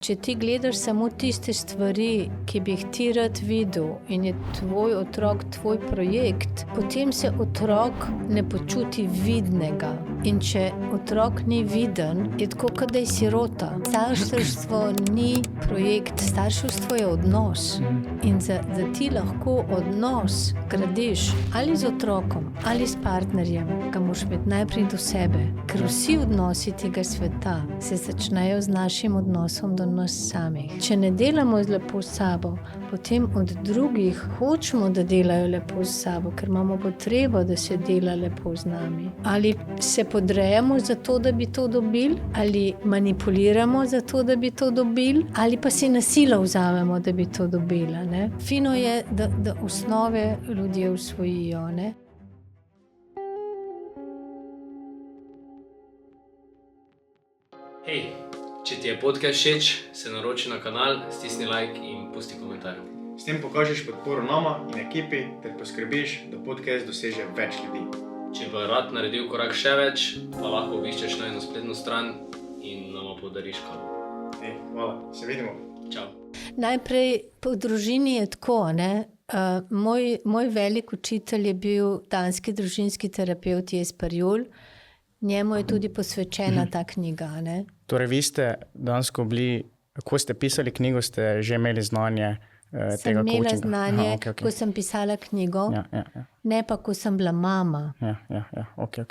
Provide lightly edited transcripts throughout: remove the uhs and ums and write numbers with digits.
Če ti gledaš samo tiste stvari, ki bi jih ti rad videl in je tvoj otrok tvoj projekt, potem se otrok ne počuti vidnega. In če otrok ni viden, je tako, kot da je sirota. Starševstvo ni projekt, starševstvo je odnos. In da ti lahko odnos gradiš ali z otrokom ali s partnerjem, ga moraš imeti najprej do sebe. Ker vsi odnosi tega sveta se začnejo z našim odnosom do nas samih. Če ne delamo lepo s sabo, potem od drugih hočemo, da delajo lepo s sabo, ker imamo potrebo, da se dela lepo z nami. Ali se podrejamo za to, da bi to dobili, ali manipuliramo za to, da bi to dobili, ali pa si na silo vzamemo, da bi to dobila, ne? Fino je, da osnove ljudje usvojijo, ne? Hej, če ti je podcast všeč, se naroči na kanal, stisni like in pusti komentar. S tem pokažeš podporo nama in ekipi ter poskrbiš, da podcast doseže več ljudi. Če bi rad naredil korak še več, pa lahko obiščeš najino spletno stran in nama podariš kavo. Hvala, se vidimo. Čau. Najprej po družini je tako, ne? Moj velik učitelj je bil danski družinski terapeut Jesper Juhl. Njemu je tudi posvečena ta knjiga, ne? Torej, vi ste dansko bili, ko ste pisali knjigo, ste že imeli znanje tega coachinga? Sem imela znanje, okay. Ko sem pisala knjigo, Ja. ne pa, ko sem bila mama. Ja, okay.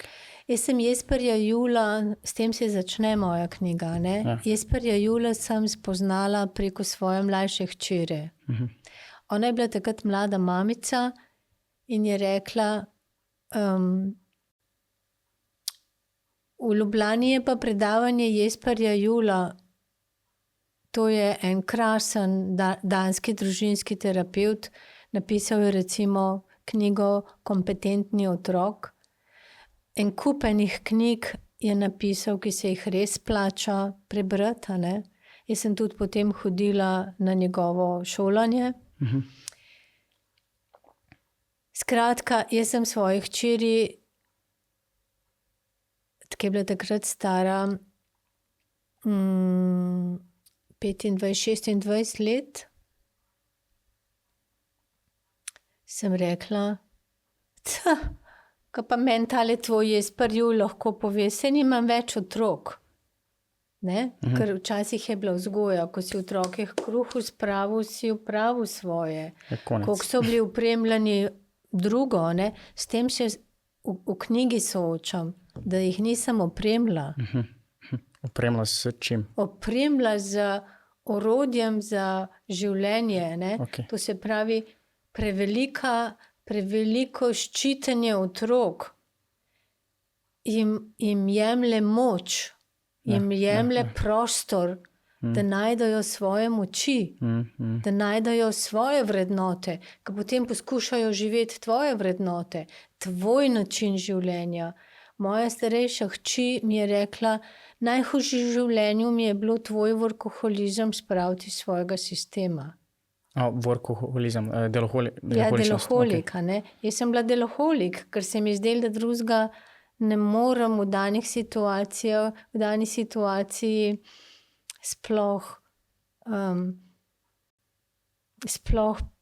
Jaz sem Jesperja Juhla, s tem se začne moja knjiga, ne? Ja. Jesperja Juhla sem spoznala preko svoje mlajše hčere. Ona je bila takrat mlada mamica in je rekla, v Ljubljani je pa predavanje Jesperja Juhla, to je en krasen danski družinski terapeut, napisal je recimo knjigo Kompetentni otrok. En kup enih knjig je napisal, ki se jih res plača prebrati, ne? Jaz sem tudi potem hodila na njegovo šolanje. Skratka, jaz sem svoji hčeri, ki je bila takrat stara 25-26 let, sem rekla, kaj pa meni tale tvoj Jesper Juhl lahko pove, saj nimam več otrok. Ne? Ker včasih je bila vzgoja, ko si otroke h kruhu spravil, si opravil svoje. Koliko so bili opremljeni drugo, ne? S tem se v knjigi soočam, da jih nisem opremila. Opremila s čim? Opremila z orodjem za življenje, ne? Okay. To se pravi preveliko ščitenje otrok jim jemlje moč, jim jemlje prostor, da najdejo svoje moči, da najdejo svoje vrednote, ki potem poskušajo živeti tvoje vrednote, tvoj način življenja. Moja starejša hči mi je rekla, najhujše v življenju mi je bilo tvoj workoholizem spraviti iz svojega sistema. Workoholizem, deloholičnost. Ja, deloholik, okay. Ne? Jaz sem bila deloholik, ker se mi zdelo, da drugega ne morem v dani situaciji sploh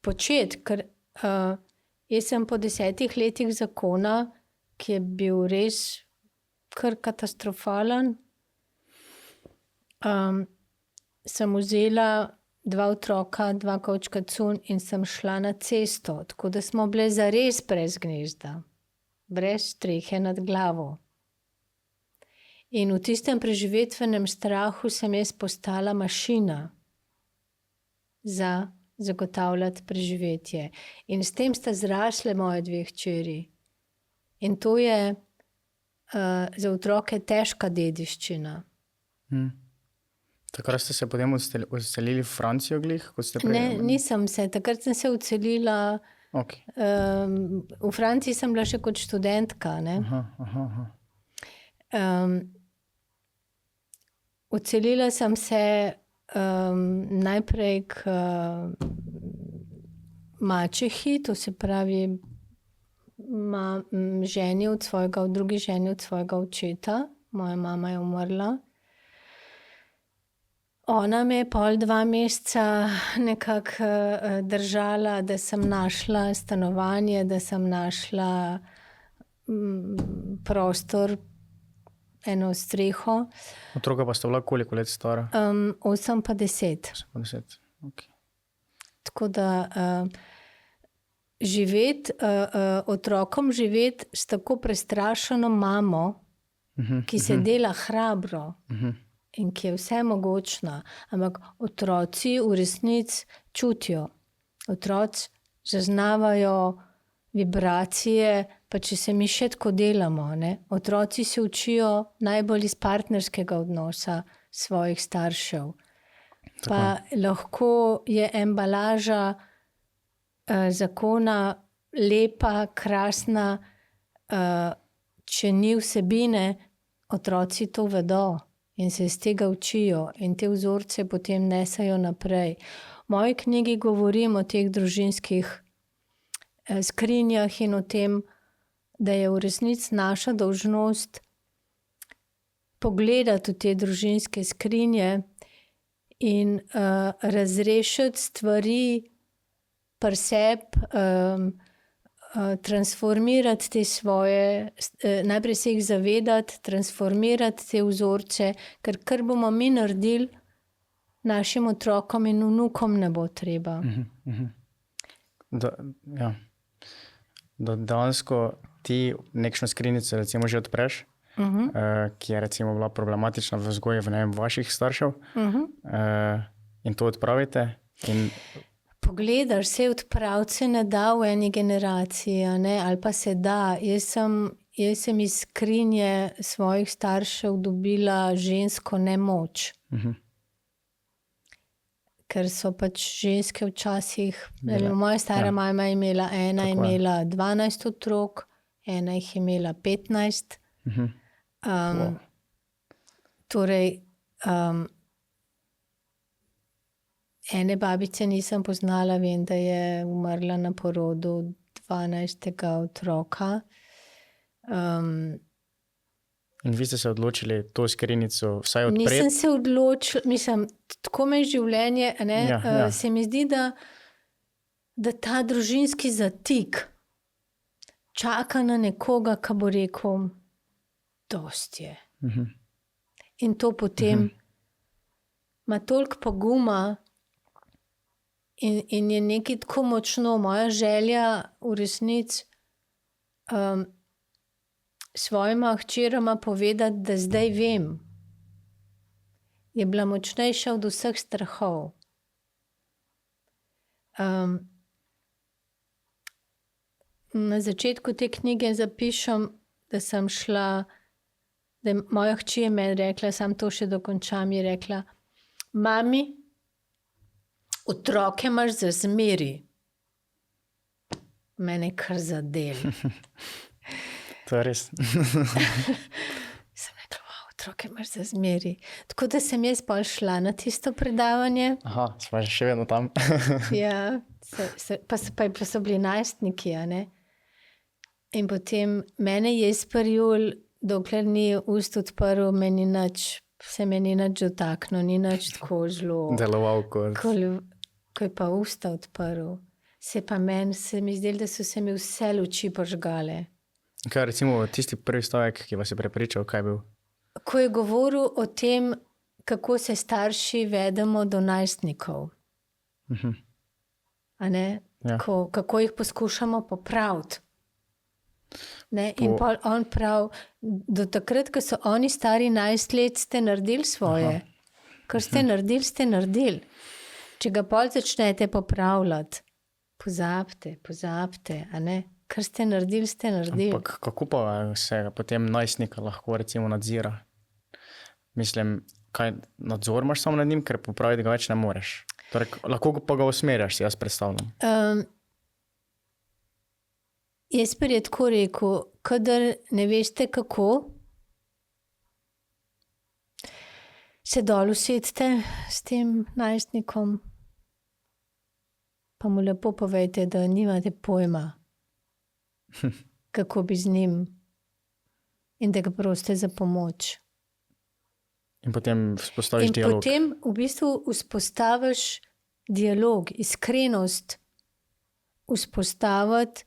početi, ker jaz sem po 10 letih zakona, ki je bil res kar katastrofalen, sem vzela 2 otroka, 2 kovčka cunj in sem šla na cesto, tako da smo bile zares brez gnezda, brez strehe nad glavo. In v tistem preživetvenem strahu sem jaz postala mašina za zagotavljati preživetje. In s tem sta zrasle moje 2 hčeri. In to je za otroke težka dediščina. Takrat ste se potem odselili v Francijo glih? Ne, nisem se. Takrat sem se odselila. Okay. V Franciji sem bila še kot študentka. Ne? Odselila sem se najprej k mačehi, to se pravi drugi ženi od svojega očeta. Moja mama je umrla. Ona me je pol 2 meseca nekako držala, da sem našla stanovanje, da sem našla prostor, eno streho. Otroka pa sta bila koliko let stara? 8 pa 10. 10. Okay. Tako da otrokom živeti s tako prestrašeno mamo, ki se dela hrabro in ki je vse mogočna, ampak otroci v resnici čutijo. Otroci zaznavajo vibracije, pa če se mi še tako delamo. Ne? Otroci se učijo najbolj iz partnerskega odnosa svojih staršev. Pa lahko je embalaža zakona lepa, krasna, če ni vsebine, otroci to vedo in se iz tega učijo in te vzorce potem nesajo naprej. V moji knjigi govorim o teh družinskih skrinjah in o tem, da je v resnici naša dolžnost pogledati v te družinske skrinje in razrešiti stvari pri sebi, transformirati te svoje, najprej se jih zavedati, transformirati te vzorce, ker kar bomo mi naredili, našim otrokom in vnukom ne bo treba. Da dejansko ti nekšno skrinjico recimo že odpreš, ki je recimo bila problematična v vzgoji vaših staršev, in to odpravite. Pogledaš, se odpravce ne da v eni generaciji, ali pa se da. Jaz sem iz skrinje svojih staršev dobila žensko nemoč. Ker so pač ženske včasih, moja stara mama je imela imela 12 otrok, ena jih je imela 15. Torej, ene babice nisem poznala, vem, da je umrla na porodu 12. otroka. In vi ste se odločili to skrinjico vsaj odpreti? Nisem se odločila, tako me življenje, se mi zdi, da ta družinski zatik čaka na nekoga, ki bo rekel, dosti je. In to potem ima toliko poguma in je nekaj tako močno. Moja želja v resnici svojima hčerama povedati, da zdaj vem, je bila močnejša od vseh strahov. Na začetku te knjige zapišem, da sem šla, da je moja hči je meni rekla, sam to še dokončam, je rekla, mami, otroke imaš za zmeri. Mene kar zadel. To je res. Sem rekla, otroke imaš za zmeri. Tako da sem jaz pol šla na tisto predavanje. Aha, smo še vedno tam. Ja, pa so bili najstniki, In potem mene je sprejel, dokler ni ust odprl, se me ni nič dotaknil, ni nič tako zelo. Deloval kot. Ko je pa usta odprl, se mi zdelo, da so se mi vse luči požgale. Kaj recimo tisti prvi stavek, ki vas je prepričal, kaj je bil? Ko je govoril o tem, kako se starši vedemo do najstnikov. Ja. Kako jih poskušamo popraviti. In pol on prav, do takrat, ko so oni stari 11 let, ste naredili svoje. Kar ste naredili, ste naredili. Če ga pol začnete popravljati, pozabite, Kar ste naredili, ste naredili. Ampak kako pa se potem najstnika lahko recimo nadzira? Mislim, kaj nadzor imaš samo nad njim, ker popraviti ga več ne moreš. Torej, lahko pa ga usmerjaš, si jaz predstavljam. Jesper je tako rekel, kadar ne veste kako, se dol usedite s tem najstnikom, pa mu lepo povejte, da nimate pojma, kako bi z njim, in da ga prosite za pomoč. In potem vzpostaviš In dialog. potem v bistvu vzpostaviš dialog, iskrenost, vzpostaviti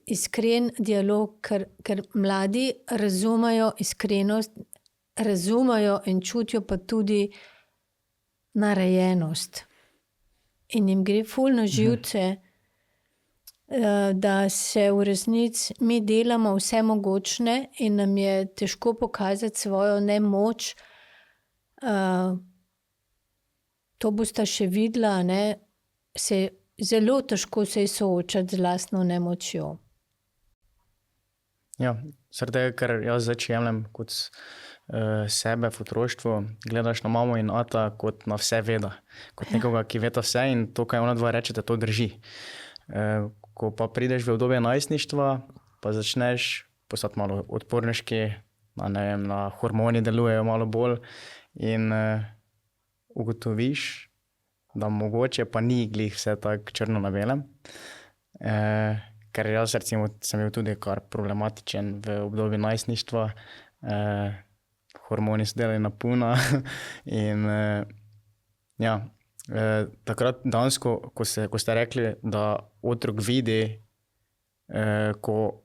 iskren dialog, ker mladi razumejo iskrenost, razumejo in čutijo pa tudi narejenost. In jim gre ful na živce, da se v resnici mi delamo vse mogočne in nam je težko pokazati svojo nemoč. To boste še videla, ne? Zelo težko se je soočati z lastno nemočjo. Ja, zaradi tega, ker jaz zdaj jemljem kot sebe v otroštvu, gledaš na mamo in ata kot na vse veda. Kot nekoga, ki veta vse in to, kaj ona dva rečete, to drži. Ko pa prideš v obdobje najstništva, pa začneš postati malo odporniški, na hormoni delujejo malo bolj in ugotoviš, da mogoče pa ni glih vse tako črno na belem. Ker jaz recimo sem bil tudi kar problematičen v obdobju najstništva. Hormoni so delali na puno in takrat dansko, ko ste rekli, da otrok vidi, ko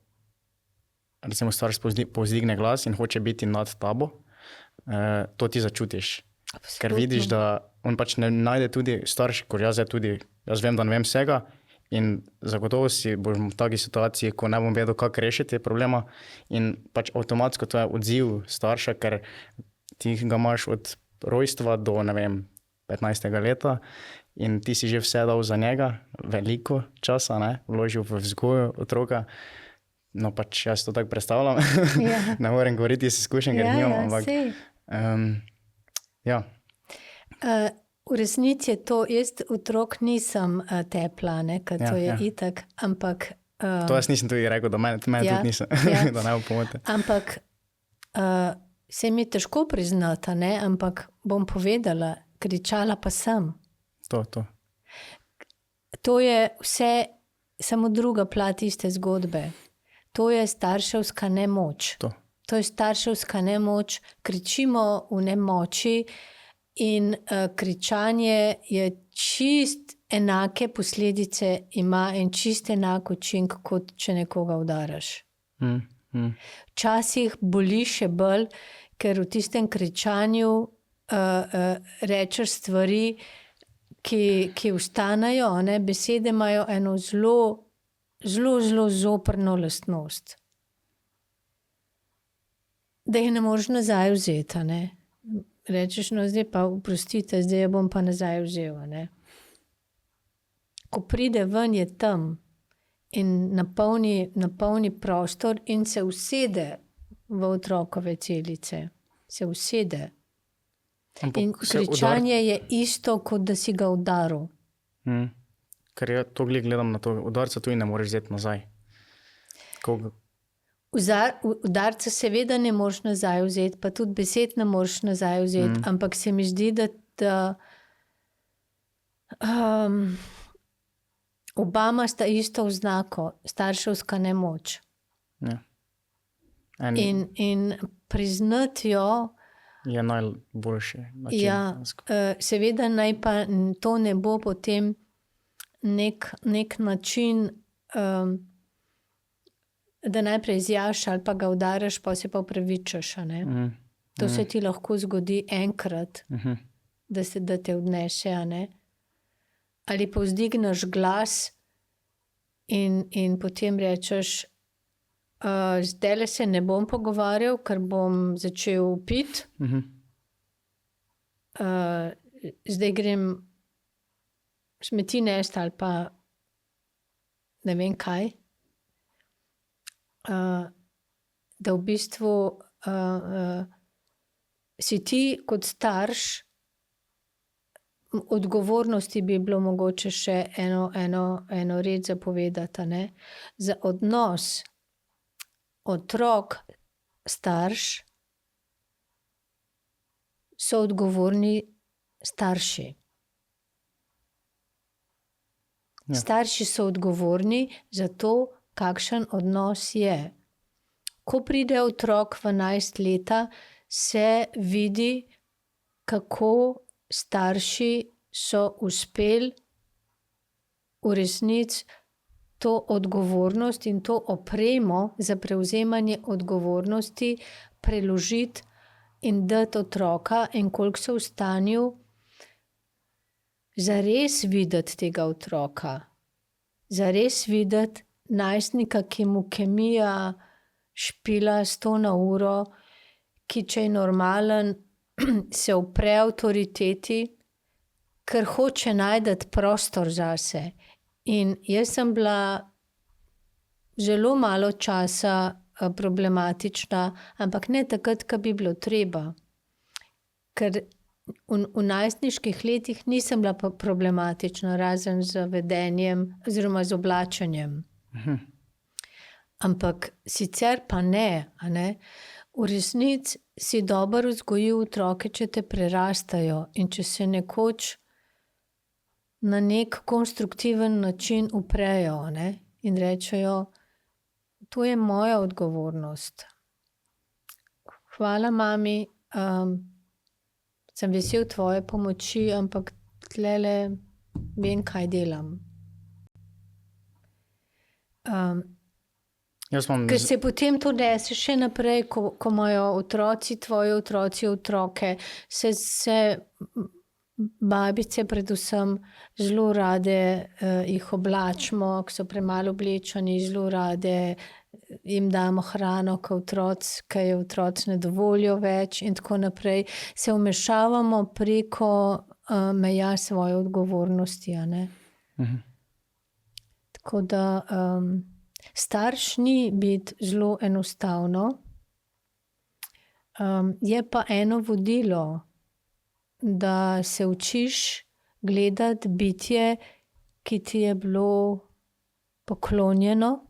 recimo starš povzdigne glas in hoče biti nad tabo, to ti začutiš. Absolutno. Ker vidiš, da on pač ne najde tudi starš, kot jaz vem, da ne vem vsega in zagotovo si boš v taki situaciji, ko ne bom vedel, kako rešiti problema in pač avtomatsko to je odziv starša, ker ti ga imaš od rojstva do, 15. leta in ti si že vse dal za njega, veliko časa, vložil v vzgojo otroka. No pač jaz to tako predstavljam. Ja. Ne morem govoriti iz izkušenj, ker nimam, ampak sej. ja. V resnici je to, jaz otrok nisem tepla, ker to je itak, ampak... To jaz nisem tudi rekel, da meni tudi nisem, da ne bo pomote. Ampak se mi težko priznati, ampak bom povedala, kričala pa sem. To. To je vse samo druga plat iste zgodbe. To je starševska nemoč. To je starševska nemoč, kričimo v nemoči in kričanje je čist enake posledice ima in čist enak učink, kot če nekoga udaraš. Včasih boli še bolj, ker v tistem kričanju rečeš stvari, ki vstanejo, besede imajo eno zelo zoprno lastnost. Da jih ne moreš nazaj vzeti, Rečeš, no zdaj pa oprostite, zdaj jo bom pa nazaj vzel, Ko pride ven, je tam in napolni prostor in se usede v otrokove celice. Se usede. In kričanje je isto, kot da si ga udaril. Ker ja to gledam na to, udarca tudi ne moreš vzeti nazaj. Udarca seveda ne moreš nazaj vzeti, pa tudi besed ne moreš nazaj vzeti, ampak se mi zdi, da obama sta isto oznako, starševska nemoč. Ja. In priznati jo je najboljši način. Ja, seveda naj pa to ne bo potem nek način, da najprej zjaš ali pa ga udaraš, pa se pa opravičaš. To se ti lahko zgodi enkrat, da te odnese. Ali pa vzdigneš glas in potem rečeš, zdajle se ne bom pogovarjal, ker bom začel piti. Zdaj grem smeti nest ali pa ne vem kaj. Da v bistvu si ti kot starš, odgovornosti bi bilo mogoče še eno reč zapovedati. Za odnos otrok, starš so odgovorni starši. Ja. Starši so odgovorni za to, kakšen odnos je. Ko pride otrok v 11 leta, se vidi kako starši so uspeli v resnici to odgovornost in to opremo za prevzemanje odgovornosti preložiti in dati otroka, in koliko so v stanju zares videti tega otroka, zares videti najstnika, ki mu kemija špila 100 na uro, ki če je normalen, se upre avtoriteti, ker hoče najti prostor zase. In jaz sem bila zelo malo časa problematična, ampak ne takrat, ko bi bilo treba. Ker v najstniških letih nisem bila problematična, razen z vedenjem oziroma z oblačenjem. Ampak sicer pa ne, a ne? V resnici si dobro vzgojil otroke, če te prerastajo in če se nekoč na nek konstruktiven način uprejo, ne? In rečejo, to je moja odgovornost. Hvala, mami, sem vesel tvoje pomoči, ampak tlele vem, kaj delam. Ker se potem to nese še naprej, ko imajo otroci, tvoji otroci, otroke, se babice predvsem zelo rade jih oblačimo, ki so premalo oblečeni, zelo rade jim damo hrano, ki je otroci ne dovolijo več in tako naprej. Se vmešavamo preko meja svoje odgovornosti, a ne? Tako da starš ni biti zelo enostavno, je pa eno vodilo, da se učiš gledati bitje, ki ti je bilo poklonjeno,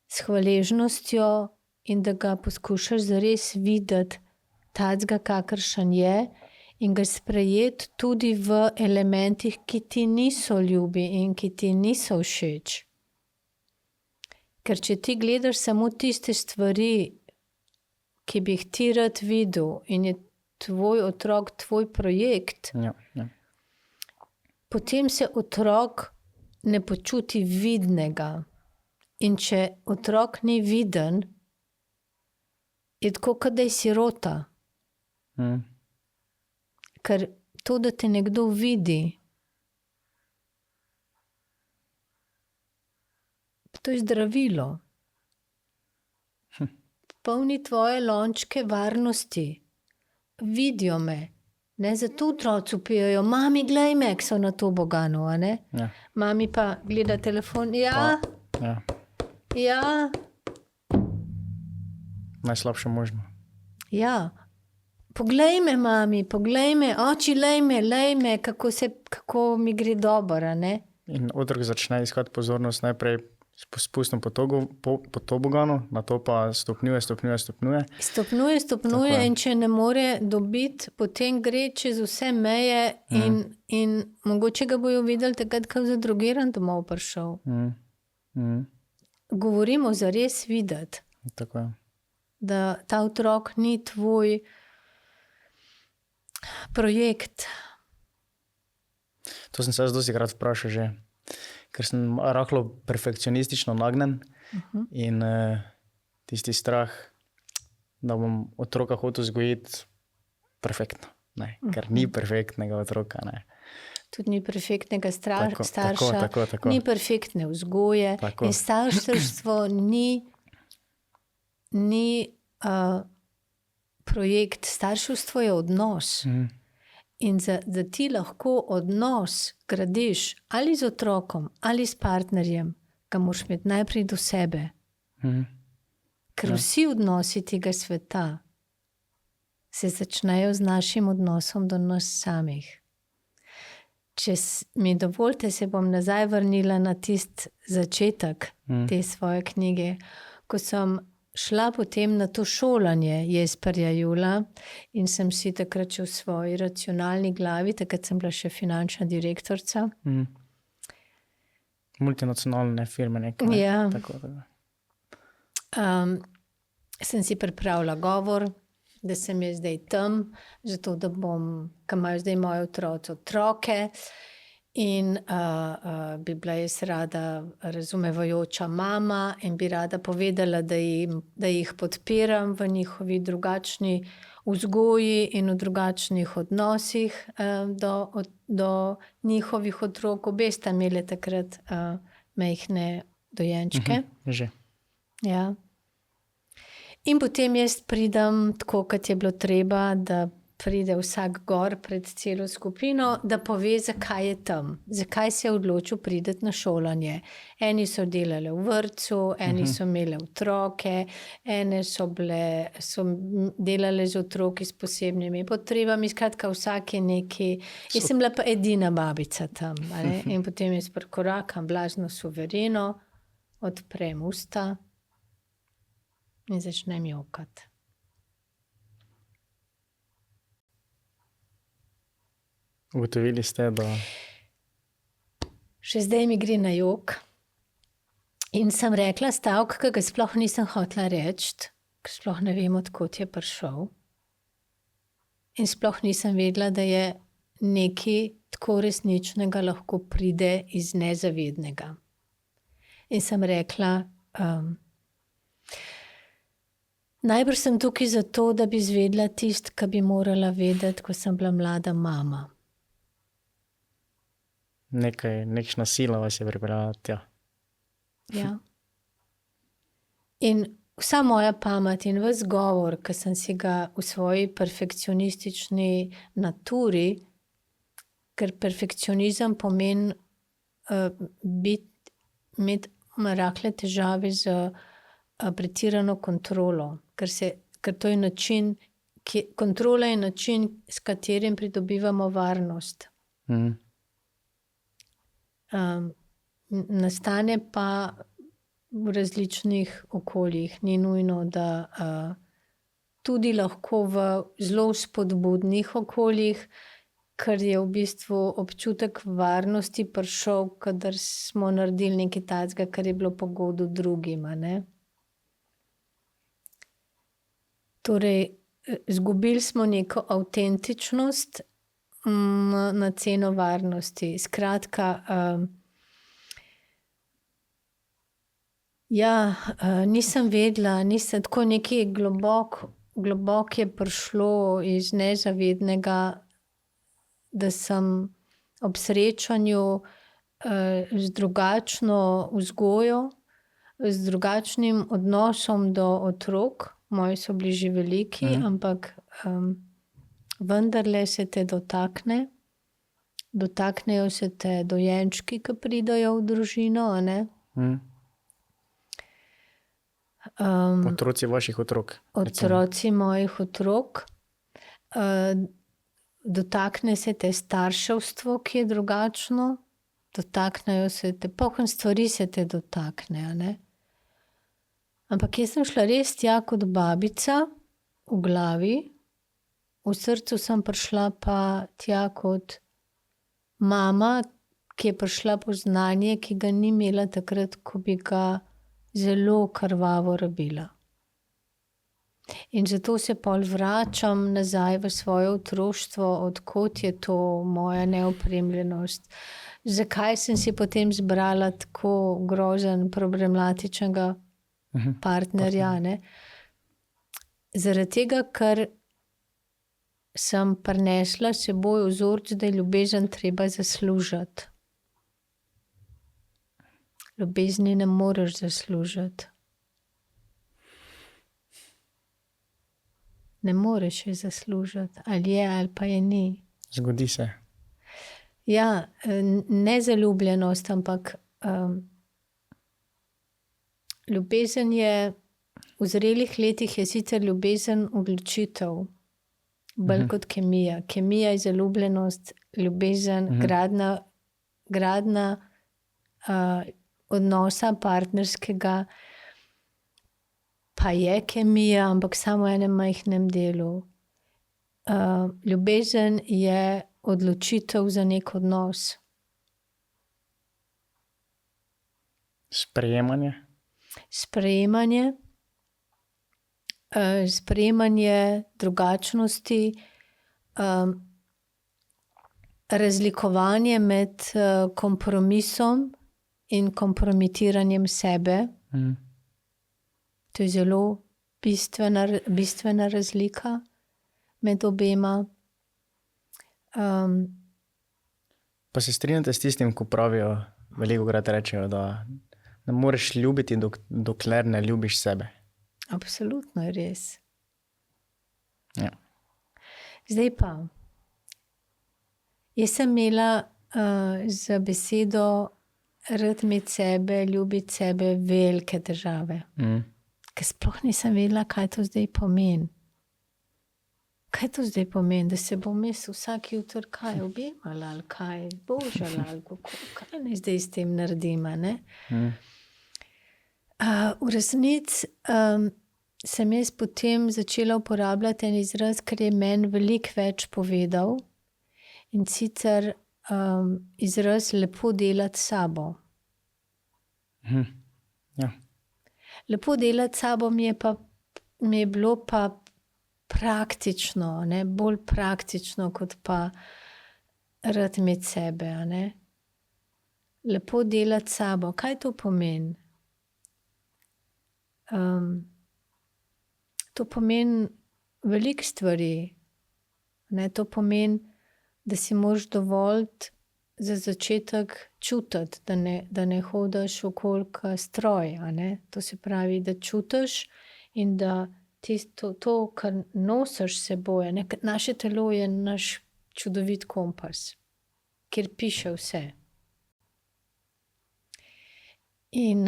s hvaležnostjo, in da ga poskušaš zares videti takega, kakršen je, in ga sprejeti tudi v elementih, ki ti niso ljubi in ki ti niso všeč. Ker če ti gledaš samo tiste stvari, ki bi jih ti rad videl, in je tvoj otrok tvoj projekt, potem se otrok ne počuti vidnega. In če otrok ni viden, je tako, kot da je sirota. Ker to, da te nekdo vidi, to je zdravilo. Polni tvoje lončke varnosti. Vidijo me. Ne, zato otroci vpijajo, mami, glej me, ko so na to bogano, a ne? Ja. Mami pa gleda telefon, ja. Najslabše možno. Ja. Poglej me, mami, poglej me, oči, lej me, kako mi gre dobro, a ne? In otrok začne iskati pozornost najprej spustno po toboganu, nato pa stopnjuje. Stopnjuje in če ne more dobiti, potem gre čez vse meje in mogoče ga bojo videli takrat, ko je zadrogiran domov prišel. Govorimo zares videti. Tako je. Da ta otrok ni tvoj projekt. To sem se jaz dosti krat vprašal že, ker sem rahlo perfekcionistično nagnjen in tisti strah, da bom otroka hotel vzgojiti perfektno. Ne, ker ni perfektnega otroka. Ne. Tudi ni perfektnega starša, tako. Ni perfektne vzgoje. Tako. In starševstvo ni projekt, starševstvo je odnos. In da ti lahko odnos gradiš ali z otrokom, ali s partnerjem, ga moraš imeti najprej do sebe. Ker vsi odnosi tega sveta se začnejo z našim odnosom do nas samih. Če mi dovolite, se bom nazaj vrnila na tisti začetek te svoje knjige, ko sem šla potem na to šolanje Jesperja Jula in sem si takrat v svoji racionalni glavi, takrat sem bila še finančna direktorica. Multinacionalne firme nekaj. Ja. Tako. Sem si pripravila govor, da sem jaz zdaj tam, zato da bom, ker imajo zdaj moji otroci otroke. In bi bila jaz rada razumevajoča mama in bi rada povedala, da jih podpiram v njihovi drugačni vzgoji in v drugačnih odnosih do njihovih otrok. Obe sta imeli takrat majhne dojenčke. Že. Ja. In potem jaz pridem, tako kot je bilo treba, da pride vsak gor pred celo skupino, da pove, zakaj je tam, zakaj se je odločil priti na šolanje. Eni so delali v vrtcu, eni so imeli otroke, ene so delali z otroki s posebnimi potrebami. Skratka, vsak je neki. Jaz sem bila pa edina babica tam. In potem jaz prikorakam blazno suvereno, odprem usta in začnem jokati. Ugotovili ste, da... Še zdaj mi gre na jok. In sem rekla stavek, ki ga sploh nisem hotela reči, ker sploh ne vem, odkot je prišel. In sploh nisem vedela, da je nekaj tako resničnega lahko pride iz nezavednega. In sem rekla, najbrž sem tukaj zato, da bi izvedela tisto, kar bi morala vedeti, ko sem bila mlada mama. Nekšna sila vas je pripeljala tja. Ja. In vsa moja pamet in ves govor, ki sem si ga v svoji perfekcionistični naturi, ker perfekcionizem pomeni imeti rahle težave z pretirano kontrolo, ker to je način, kontrola je način, s katerim pridobivamo varnost. Nastane pa v različnih okoljih. Ni nujno, da tudi lahko v zelo spodbudnih okoljih, ker je v bistvu občutek varnosti prišel, kadar smo naredili nekaj takega, kar je bilo po godu drugim, ne. Torej, izgubili smo neko avtentičnost na ceno varnosti. Skratka, nisem vedela, tako nekaj globok je prišlo iz nezavednega, da sem ob srečanju z drugačno vzgojo, z drugačnim odnosom do otrok, moji so bili že veliki, ampak vendarle se te dotaknejo se te dojenčki, ki pridejo v družino, a ne? Otroci vaših otrok. Otroci mojih otrok. Dotakne se te starševstvo, ki je drugačno. Dotaknejo se te, polno stvari se te dotakne, a ne? Ampak jaz sem šla res tja kot babica v glavi, v srcu sem prišla pa tja kot mama, ki je prišla po znanje, ki ga ni imela takrat, ko bi ga zelo krvavo rabila. In zato se pol vračam nazaj v svoje otroštvo, od kod je to moja neopremljenost. Zakaj sem si potem zbrala tako grozen, problematičnega partnerja, ne? Zaradi tega, ker sem prinesla s seboj vzorec, da je ljubezen treba zaslužiti. Ljubezni ne moreš zaslužiti. Ne moreš je zaslužiti. Ali je, ali pa je ni. Zgodi se. Ja, ne zaljubljenost, ampak ljubezen je, v zrelih letih je sicer ljubezen odločitev, bolj kot kemija. Kemija je zaljubljenost, ljubezen, gradnja odnosa partnerskega, pa je kemija, ampak samo v enem majhnem delu. Ljubezen je odločitev za neki odnos. Sprejemanje. Sprejemanje sprejemanje drugačnosti, razlikovanje med kompromisom in kompromitiranjem sebe. To je zelo bistvena razlika med obema. Pa se strinjate s tistim, ko pravijo, velikokrat rečejo, da ne moreš ljubiti, dokler ne ljubiš sebe. Absolutno je res. Ja. Zdaj pa, jaz sem imela za besedo rad imeti sebe, ljubiti sebe velike težave. Ker sploh nisem vedela, kaj to zdaj pomeni. Kaj to zdaj pomeni, da se bom jaz vsak jutr kaj objemala ali kaj božala ali kaj naj zdaj s tem naredim, ne? V resnici sem jaz potem začela uporabljati en izraz, ker je meni veliko več povedal, in sicer izraz lepo delati s sabo. Ja. Lepo delati s sabo mi je bilo pa praktično, ne? Bolj praktično, kot pa rad imeti sebe, a ne? Lepo delati s sabo. Kaj to pomeni? To pomeni veliko stvari. Ne? To pomeni, da si moraš dovoliti za začetek čutiti, da ne hodiš okoli kot stroj, a ne? To se pravi, da čutiš in da to, kar nosiš s seboj, ne? Naše telo je naš čudovit kompas, kjer piše vse. In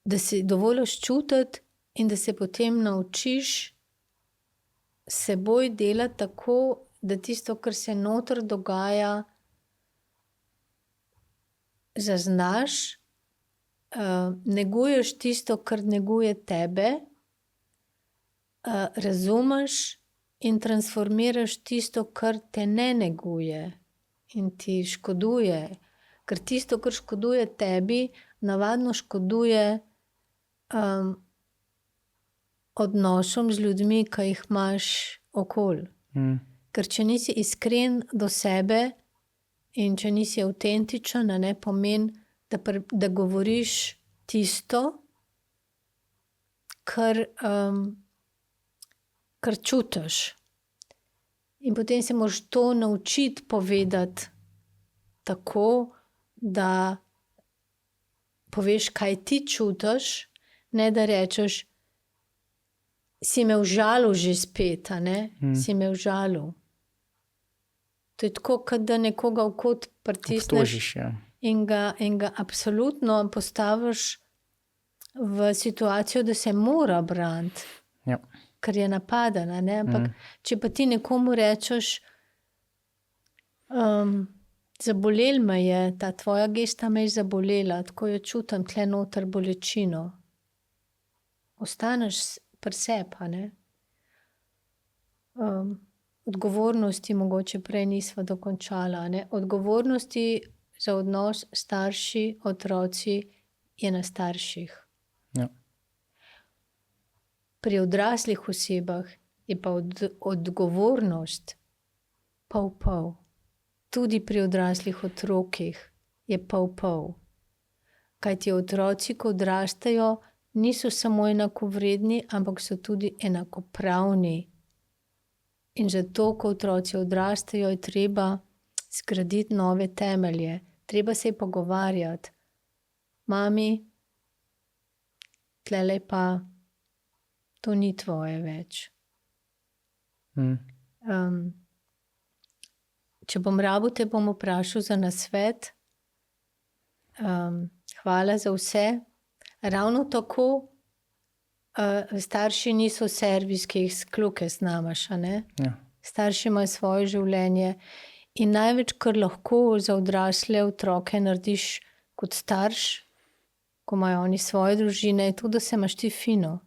da si dovoliš čutiti in da se potem naučiš s seboj delati tako, da tisto, kar se noter dogaja, zaznaš, neguješ tisto, kar neguje tebe, razumeš in transformiraš tisto, kar te ne neguje in ti škoduje. Ker tisto, kar škoduje tebi, navadno škoduje odnosom z ljudmi, ki jih imaš okoli. Ker če nisi iskren do sebe in če nisi avtentičen, ne pomeni, da govoriš tisto, kar čutiš. In potem se moraš to naučiti povedati tako, da poveš, kaj ti čutiš, ne da rečeš, si me užalil že spet, a ne? Si me užalil. To je tako, kot da nekoga v kot pritisneš. Obtožiš, ja. In ga absolutno postaviš v situacijo, da se mora braniti. Ja. Ker je napaden, a ne? Ampak če pa ti nekomu rečeš, zabolel me je, ta tvoja gesta me je zabolela, tako jo čutim tle noter bolečino. Ostaneš pri sebi, a ne? Odgovornosti mogoče prej nisva dokončala, a ne? Odgovornosti za odnos starši, otroci je na starših. Ja. Pri odraslih osebah je pa odgovornost pol-pol. Tudi pri odraslih otrokih je pol-pol. Kajti otroci, ko odrastajo, niso samo enakovredni, ampak so tudi enakopravni. In zato, ko otroci odrastajo, je treba zgraditi nove temelje. Treba se je pogovarjati. Mami, tlele pa to ni tvoje več. Če bom rabil, te bom vprašal za nasvet. Hvala za vse. Ravno tako starši niso servis, ki jih kljuke snamaš, a ne? Ja. Starši imajo svoje življenje in največ, kar lahko za odrasle otroke narediš kot starš, ko imajo oni svoje družine, je to, da se imaš ti fino.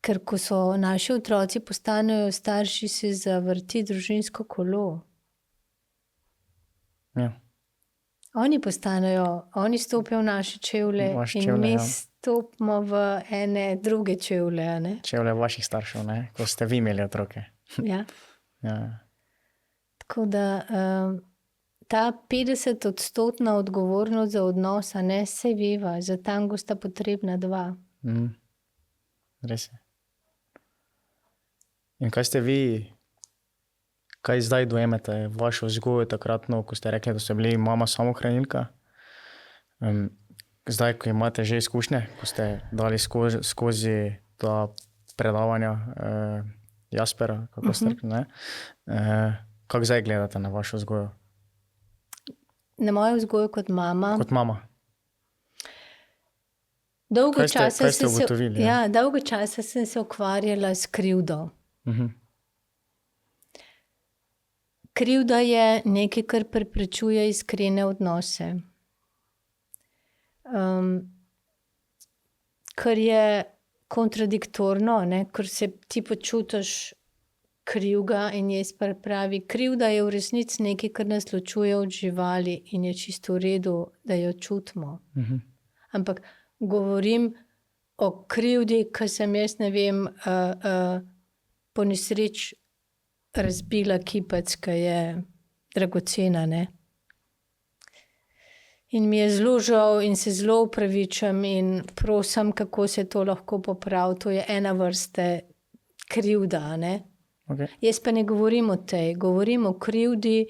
Ker ko so naši otroci postanejo starši, se zavrti družinsko kolo. Ja. Oni postanejo, oni stopijo v naše čevlje Vaše in čevlje, mi ja. stopimo v ene druge čevlje. A ne? Čevlje vaših staršev, ne? Ko ste vi imeli otroke. Ja. Ja. Tako da ta 50-odstotna odgovornost za odnos, a ne se viva, za tango sta potrebna dva. Res je. In kaj ste vi, kaj zdaj dojemate vašo vzgojo takratno, ko ste rekli, da ste bili mama samohranilka? Zdaj, ko imate že izkušnje, ko ste dali skozi ta predavanja Jaspera, kako ste rekli, ne? Kako zdaj gledate na vašo vzgojo? Na mojo vzgojo kot mama. Kot mama. Dolgo Kaj ste sem se, ugotovili, ja? ja, dolgo časa sem se ukvarjala s krivdo. Krivda je nekaj, kar preprečuje iskrene odnose. Kar je kontradiktorno, ne? Ker se ti počutiš krivga in jaz pravi, krivda je v resnici nekaj, kar nas ločuje od živali in je čisto v redu, da jo čutimo. Ampak govorim o krivdi, ker sem jaz, ne vem, po nesreč razbila kipec, ki je dragocena, ne. In mi je zelo žal in se zelo opravičujem in prosim, kako se to lahko popravi. To je ena vrste krivda, ne. Okay. Jaz pa ne govorim o tej, govorim o krivdi,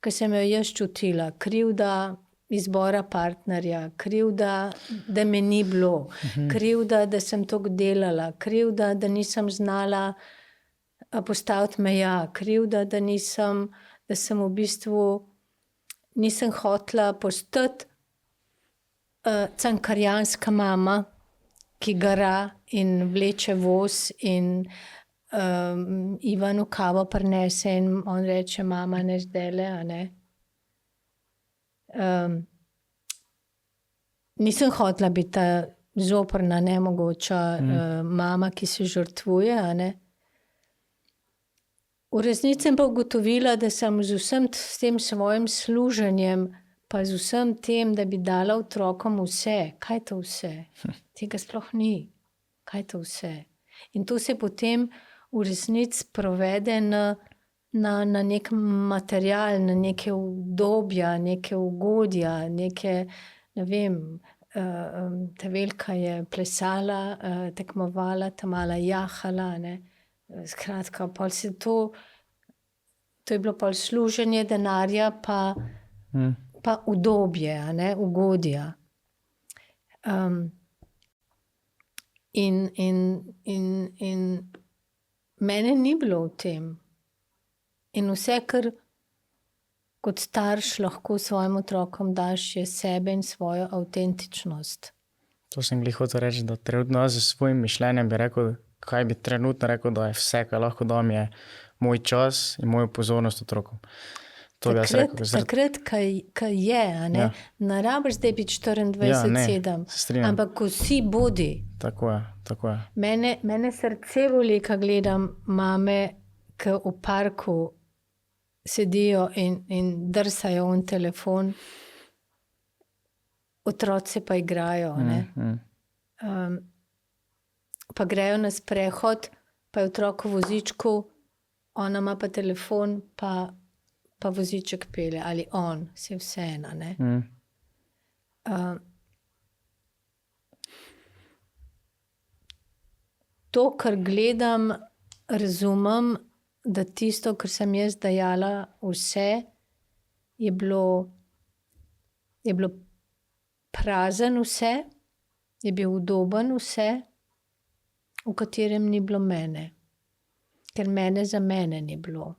ki sem jo jaz čutila. Krivda izbora partnerja, krivda, da me ni bilo, krivda, da sem toliko delala, krivda, da nisem znala postaviti meja, krivda, da sem v bistvu nisem hotela postati cankarjanska mama, ki gara in vleče voz in Ivanu kavo prinese in on reče, mama, ne zdajle, a ne. Nisem hotela biti ta zoprna, nemogoča mama, ki se žrtvuje, a ne. V resnici sem pa ugotovila, da sem z vsem s tem svojim služenjem, pa z vsem tem, da bi dala otrokom vse. Kaj je to vse? Tega sploh ni. Kaj je to vse? In to se potem v resnici provede na nek material, na neke udobja, neke ugodja, neke, ne vem, ta velika je plesala, tekmovala, ta mala jahala, ne. Skratka, pol se to je bilo pol služenje denarja, pa udobje, a ne, ugodja. In mene ni bilo v tem. In vse, kar kot starš lahko svojim otrokom daš, je sebe in svojo avtentičnost. To sem glih hotel reči, da trenutno z svojim mišljenjem bi rekel, kaj bi trenutno rekel, da je vse, kaj lahko dam, je moj čas in mojo pozornost otrokom. To bi jaz rekel. Takrat, kaj je, a ne? Ja. Ne rabiš zdaj biti 24/7, se strinjam. ampak ko si bodi. Tako je, tako je. Mene srce boli, ko gledam mame, ki v parku sedijo in drsajo v telefon, otroci pa igrajo, ne. Pa grejo na sprehod, pa je otrok v vozičku, ona ima pa telefon, pa voziček pelje, ali on, se vseeno, ne. To, kar gledam, razumem, da tisto, kar sem jaz dajala vse, je bilo prazen vse, je bil udoben vse, v katerem ni bilo mene. Ker mene za mene ni bilo.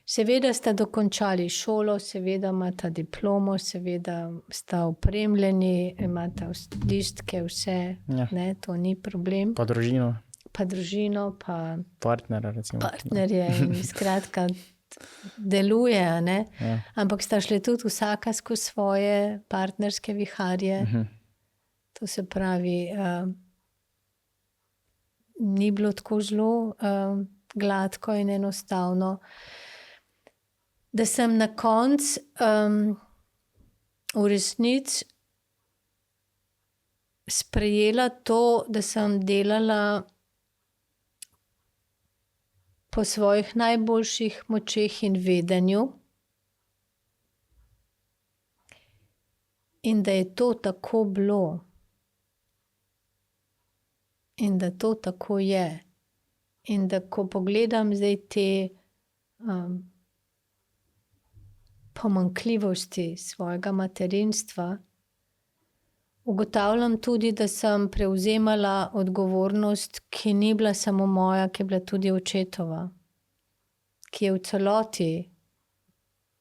Seveda sta dokončali šolo, seveda imata diplomo, seveda sta opremljeni, imata listke, vse, Ja. ne, to ni problem. Pa družino, Pa družino, pa partnera recimo. partnerje in skratka deluje, a ne. Ja. Ampak sta šli tudi vsaka skozi svoje partnerske viharje. To se pravi, ni bilo tako zelo gladko in enostavno. Da sem na koncu v resnici sprejela to, da sem delala po svojih najboljših močeh in vedenju in da je to tako bilo in da to tako je. In da ko pogledam zdaj te pomanjkljivosti svojega materinstva, ugotavljam tudi, da sem prevzemala odgovornost, ki ni bila samo moja, ki je bila tudi očetova, ki je v celoti,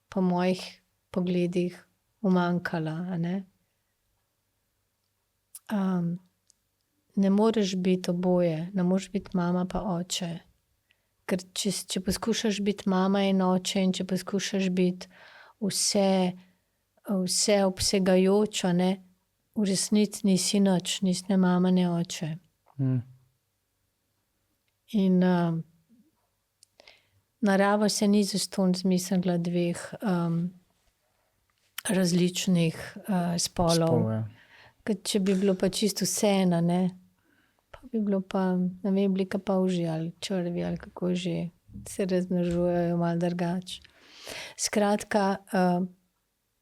po mojih pogledih, umanjkala. Ne moreš biti oboje, ne moreš biti mama pa oče. Ker če poskušaš biti mama in oče in če poskušaš biti vse obsegajoč, v resnici nisi nič, nisi ne mama, ne oče. In narava se ni zastonj zmislila dveh različnih spolov. Ker če bi bilo pa čisto vseeno, pa bi bilo pa, ne vem, bili kapavži ali črvi ali kako že, se razmnožujejo malo drugače. Skratka,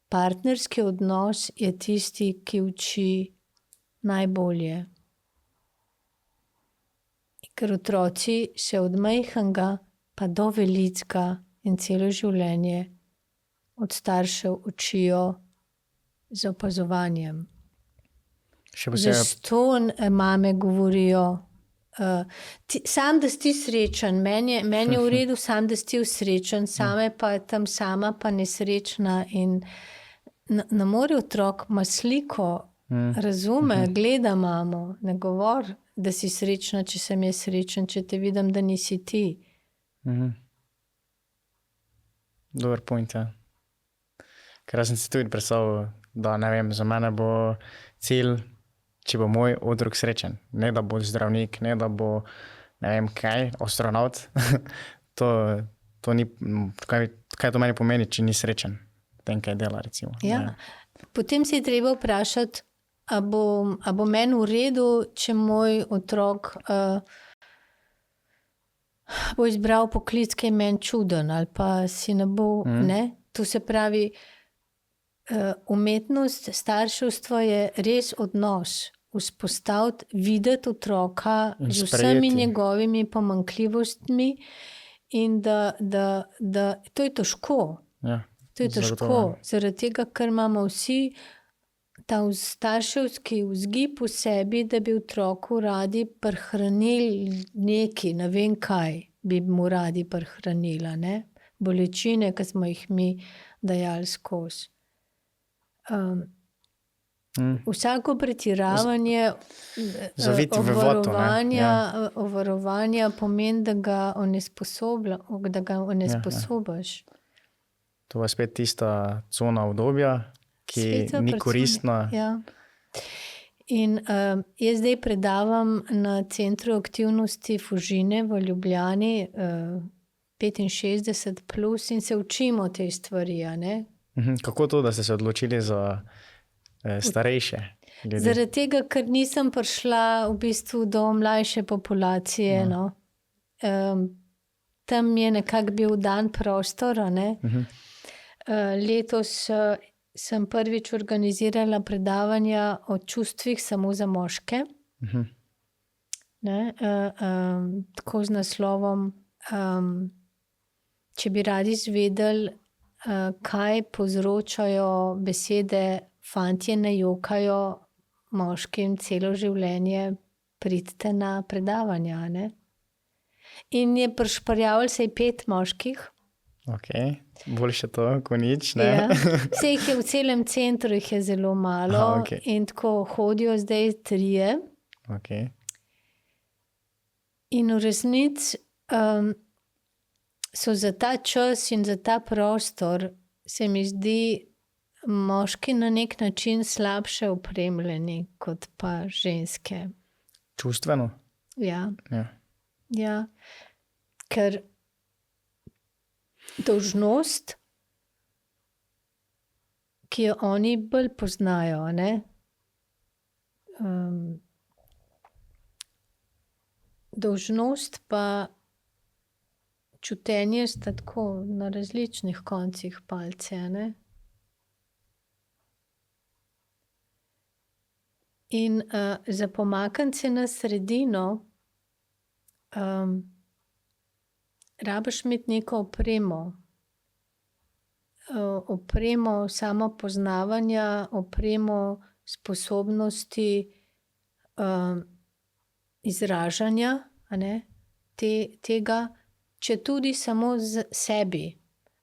partnerski odnos je tisti, ki uči najbolje. Ker otroci se od majhnega pa do velikega in celo življenje od staršev učijo z opazovanjem. Zato mame govorijo, sam, da si ti srečen, meni je v redu, sam, da si ti srečen, sama pa nesrečna. In ne more otrok, ima sliko, razume, gleda mamo, ne govori, da si srečna, če sem jaz srečen, če te vidim, da nisi ti. Dober point, ja. Ker sem si tudi predstavil, da ne vem, za mene bo cilj, če bo moj otrok srečen. Ne, da bo zdravnik, ne, da bo ne vem kaj, astronaut. To ni, kaj to meni pomeni, če ni srečen. Tem, kaj dela, recimo. Ja. Potem se je treba vprašati, a bo meni v redu, če moj otrok bo izbral poklic, ki je meni čuden, ali pa si ne bo, ne? To se pravi, umetnost starševstva je res odnos. Vzpostaviti, videti otroka z vsemi njegovimi pomanjkljivostmi in da to je težko. Ja, to je težko, zaradi tega, ker imamo vsi ta starševski vzgib v sebi, da bi otroku radi prihranili nekaj, ne vem kaj bi mu radi prihranila, ne? Bolečine, ki smo jih mi dajali skozi. Vsako pretiravanje obvarovanja pomeni, da ga onesposobiš. To je spet tista cona obdobja, ki ni koristna. Ja. In jaz zdaj predavam na Centru aktivnosti Fužine v Ljubljani 65 plus in se učimo te stvari. Kako to, da ste se odločili za starejše ljudi? Zaradi tega, ker nisem prišla v bistvu do mlajše populacije. Tam je nekako bil dan prostor. Letos sem prvič organizirala predavanja o čustvih samo za moške. Tako z naslovom, če bi radi izvedeli, kaj povzročajo besede fantje ne jokajo moškim celo življenje, pridite na predavanja. In je prišparjavalo se 5 moških. Ok, boljše to, ko nič, ne? Ja. Vse jih je v celem centru, jih je zelo malo. Okay. In tako hodijo zdaj 3. Okay. In v resnici so za ta čas in za ta prostor, se mi zdi, moški na nek način slabše opremljeni kot pa ženske. Čustveno? Ja. Ja. Ja. Ker dolžnost, ki jo oni bolj poznajo, a ne. Dolžnost pa čutenje sta tako na različnih koncih palce, a ne. In za pomakniti se na sredino, rabiš imeti neko opremo. Opremo samopoznavanja, opremo sposobnosti izražanja, a ne, tega, četudi samo z sebi.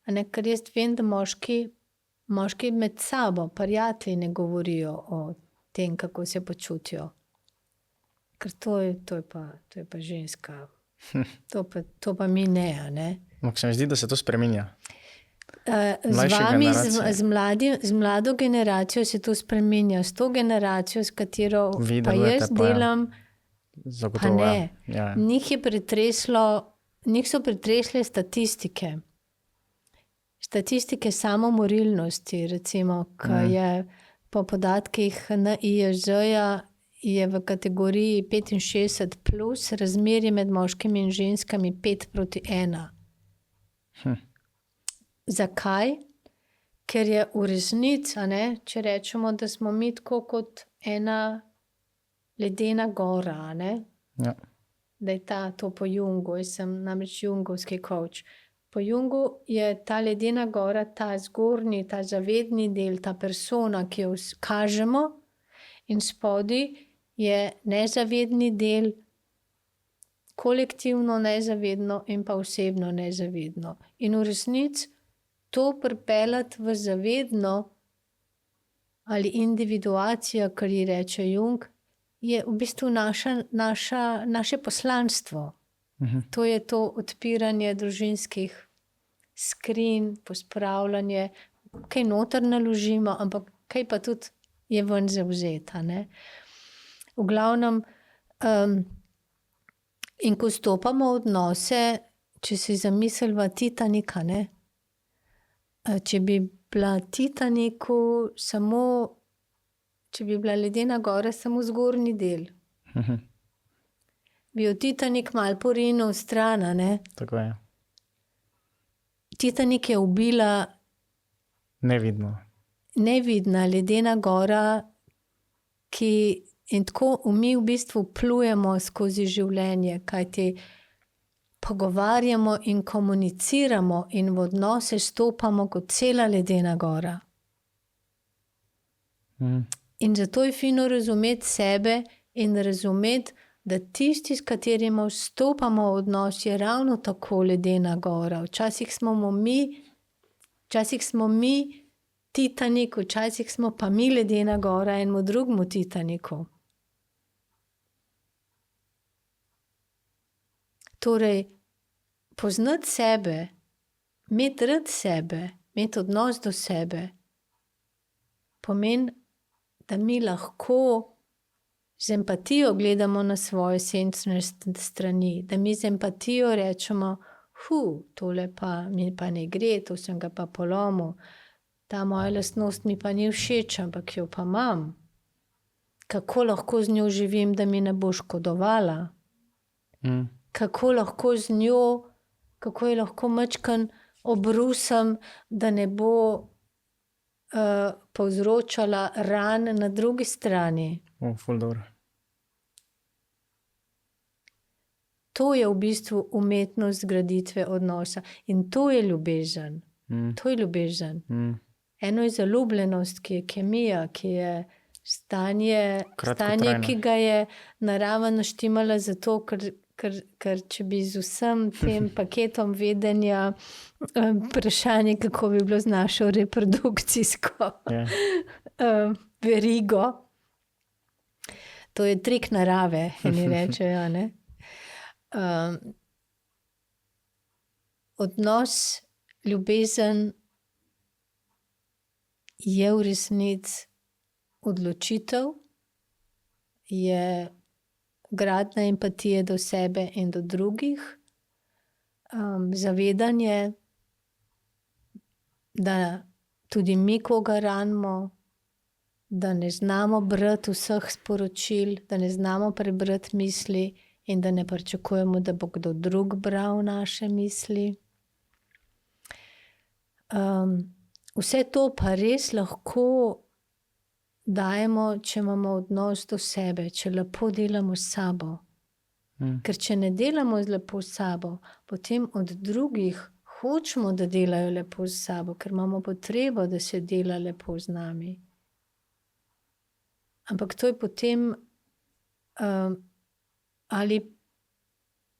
A ne, ker jaz vem, da moški med sabo, prijatelji ne govorijo o tem, kako se počutijo. Ker to je pa ženska. To pa mi ne, a ne. Ampak se mi zdi, da se to spreminja. Z Mlajše vami, generacije. z mlado generacijo se to spreminja. S to generacijo, s katero Vi pa delujete, jaz pa ja. delam, pa Zagotovo. ne. Ja. Njih so pretresle statistike. Statistike samomorilnosti, recimo, ki je po podatkih NIJZ-ja je v kategoriji 65 plus razmerje med moškimi in ženskami 5:1. Zakaj? Ker je v resnici, a ne, če rečemo, da smo mi tako kot ena ledena gora, a ne? Ja. Da je to po Jungu, jaz sem namreč jungovski coach. Po Jungu je ta ledena gora, ta zgornji, ta zavedni del, ta persona, ki jo kažemo, in spodaj je nezavedni del, kolektivno nezavedno in pa osebno nezavedno. In v resnici to pripeljati v zavedno ali individuacijo, kar ji reče Jung, je v bistvu naše poslanstvo. To je to odpiranje družinskih skrinj, pospravljanje, kaj noter naložimo, ampak kaj pa tudi je ven zavzeta, ne. V glavnem, in ko stopamo v odnose, če si zamisliva Titanika, ne, če bi bila Titaniku samo, če bi bila ledena gora samo zgornji del, bi jo Titanik malo porinil stran, a ne. Tako je. Titanik je ubila nevidna ledena gora, in tako mi v bistvu plujemo skozi življenje, kajti pogovarjamo in komuniciramo in v odnose stopamo kot cela ledena gora. In zato je fino razumeti sebe in razumeti, da tisti, s katerimi vstopamo v odnos, je ravno tako ledena gora. Včasih smo mi Titanik, včasih smo pa mi ledena gora enemu drugemu Titaniku. Torej, poznati sebe, imeti rad sebe, imeti odnos do sebe, pomeni, da mi lahko z empatijo gledamo na svoje senčne strani, da mi z empatijo rečemo, tole pa mi pa ne gre, to sem ga pa polomil, ta moja lastnost mi pa ni všeč, ampak jo pa imam. Kako lahko z njo živim, da mi ne bo škodovala? Kako lahko z njo, kako je lahko majčkeno obrusim, da ne bo povzročala ran na drugi strani. Ful dobro. To je v bistvu umetnost zgraditve odnosa. In to je ljubezen. To je ljubezen. Eno je zaljubljenost, ki je kemija, ki je stanje, ki ga je narava naštimala zato, ker če bi z vsem tem paketom vedenja vprašanje, kako bi bilo z našo reprodukcijsko verigo. To je trik narave, eni rečejo, ne. Odnos, ljubezen je v resnici odločitev, je gradnja empatije do sebe in do drugih, zavedanje, da tudi mi koga ranimo, da ne znamo brati vseh sporočil, da ne znamo prebrati misli in da ne pričakujemo, da bo kdo drug bral naše misli. Vse to pa res lahko dajemo, če imamo odnos do sebe, če lepo delamo s sabo. Ker če ne delamo lepo s sabo, potem od drugih hočemo, da delajo lepo s sabo, ker imamo potrebo, da se dela lepo z nami. Ampak to je potem, ali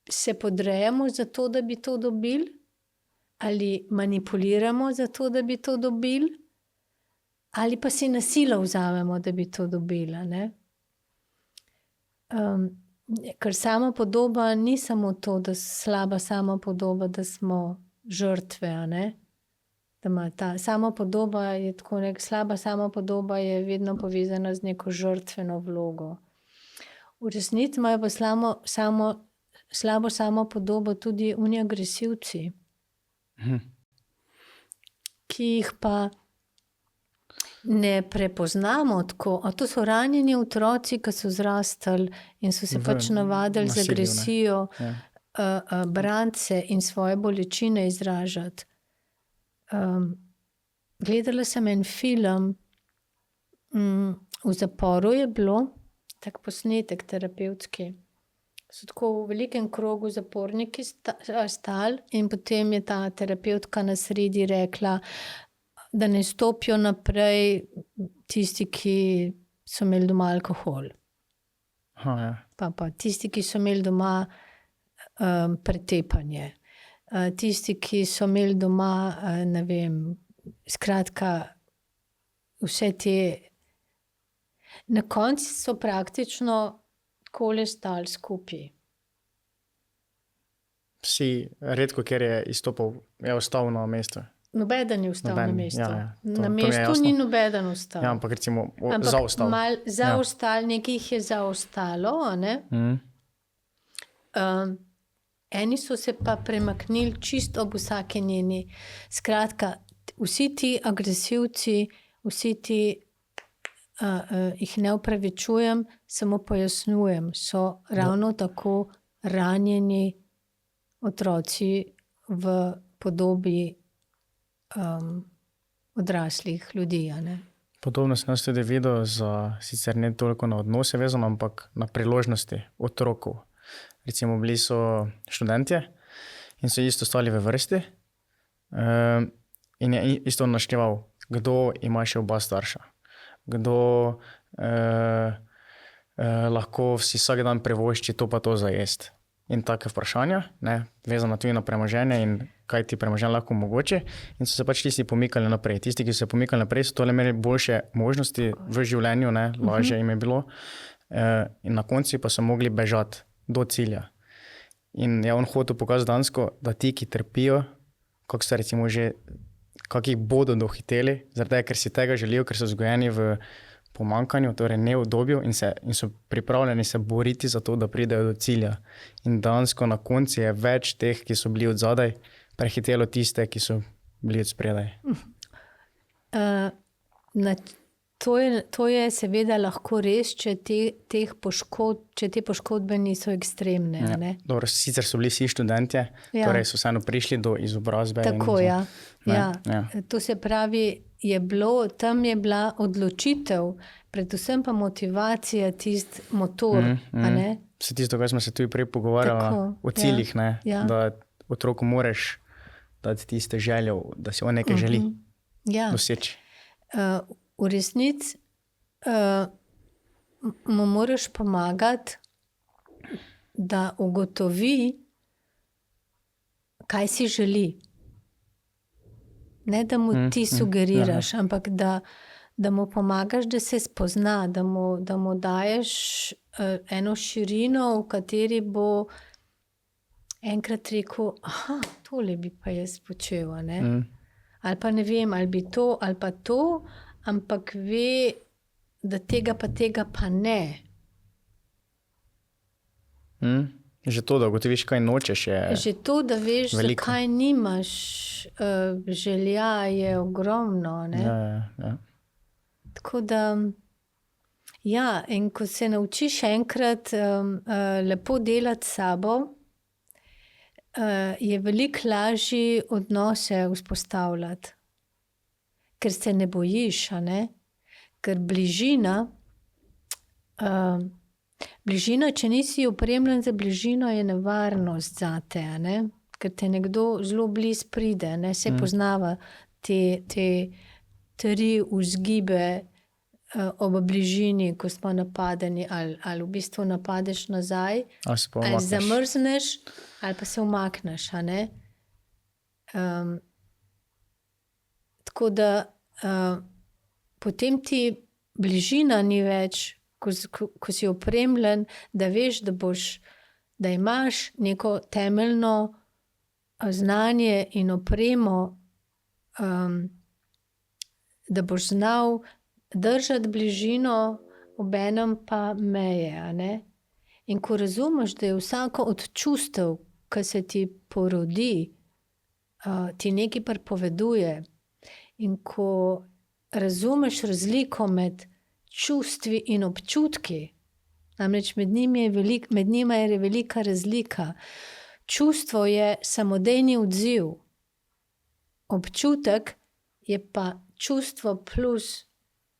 se podrejamo za to, da bi to dobili, ali manipuliramo za to, da bi to dobili, ali pa si na silo vzamemo, da bi to dobila, ne? Ker samopodoba ni samo to, da slaba samopodoba, da smo žrtve, a ne? Da ima ta samopodoba je tako slaba samopodoba je vedno povezana z neko žrtveno vlogo. V resnici imajo pa slabo samopodobo tudi oni agresivci, ki jih pa ne prepoznamo tako. A to so ranjeni otroci, ki so zrastali in so se pač navadili z agresijo braniti se in svoje bolečine izražati. Gledala sem en film, v zaporu je bilo, tak posnetek terapevtski. So tako v velikem krogu zaporniki stali in potem je ta terapevtka na sredi rekla, da ne stopijo naprej tisti, ki so imeli doma alkohol. Pa tisti, ki so imeli doma pretepanje. Tisti, ki so imeli doma, ne vem, skratka, vse te. Na koncu so praktično takole stali skupaj. Vsi, redko, ker je izstopil, je ostal na mestu. Nobeden je ostal na mestu. To, na mestu ni nobeden ostal. Ja, ampak recimo zaostal. Zaostal, nekih je zaostalo, a ne? Eni so se pa premaknili čisto ob vsake njeni. Skratka, vsi ti agresivci, vsi ti, jih ne opravičujem, samo pojasnjujem, so ravno tako ranjeni otroci v podobi odraslih ljudi, a ne? Podobno sem jaz tudi videl, sicer ne toliko na odnose vezano, ampak na priložnosti otrokov. Recimo bili so študentje in so isto stali v vrsti in je isto našteval, kdo ima še oba starša. Kdo lahko si vsak dan privošči to pa to za jesti. In take vprašanja, ne, vezano tudi na premoženje in kaj ti premoženje lahko omogoči. In so se pač tisti pomikali naprej. Tisti, ki so se pomikali naprej, so tole imeli boljše možnosti v življenju, ne, lažje jim je bilo. In na koncu pa so mogli bežati do cilja. In je on hotel pokazati dansko, da ti, ki trpijo, kako se recimo že, kako jih bodo dohiteli, zaradi tega, ker si tega želijo, ker so vzgojeni v pomankanju, torej ne v obdobju in so pripravljeni se boriti za to, da pridejo do cilja. In dansko na koncu je več teh, ki so bili od zadaj, prehitelo tiste, ki so bili od spredaj. To je seveda lahko res, če te poškodbe niso ekstremne. Ja. Ne? Dobro, sicer so bili vsi študentje, torej so vseeno prišli do izobrazbe. Tako, ja. To se pravi, tam je bila odločitev, predvsem pa motivacija, tisti motor. Vse tisto, kar smo se tudi prej pogovarjali o ciljih, da otroku moreš dati tiste želje, da si on nekaj želi doseči. V resnici mu moraš pomagati, da ugotovi, kaj si želi. Ne, da mu ti sugeriraš, ampak da mu pomagaš, da se spozna, da mu daješ eno širino, v kateri bo enkrat rekel, tole bi pa jaz počel, ne? Ali pa ne vem, ali bi to, ali pa to, ampak ve, da tega pa ne. Že to, da ugotoviš, kaj nočeš, je Že to, da veš, veliko. zakaj nimaš želja, je ogromno. Ne? Ja. Tako da, ja, in ko se naučiš enkrat lepo delati s sabo, je veliko lažje odnose vzpostavljati, ker se ne bojiš, a ne? Ker bližina, če nisi opremljen za bližino, je nevarnost zate, a ne? Ker te nekdo zelo blizu pride, ne? Se poznava te 3 vzgibe ob bližini, ko smo napadeni, ali v bistvu napadeš nazaj, Ali se pa ali umakneš. zamrzneš, ali pa se umakneš, a ne? Tako da potem ti bližina ni več, ko si opremljen, da veš, da imaš neko temeljno znanje in opremo, da boš znal držati bližino, obenem pa meje, a ne? In ko razumeš, da je vsako od čustev, ki se ti porodi, ti nekaj pripoveduje, in ko razumeš razliko med čustvi in občutki, namreč med njima je velika razlika. Čustvo je samodejni odziv, občutek je pa čustvo plus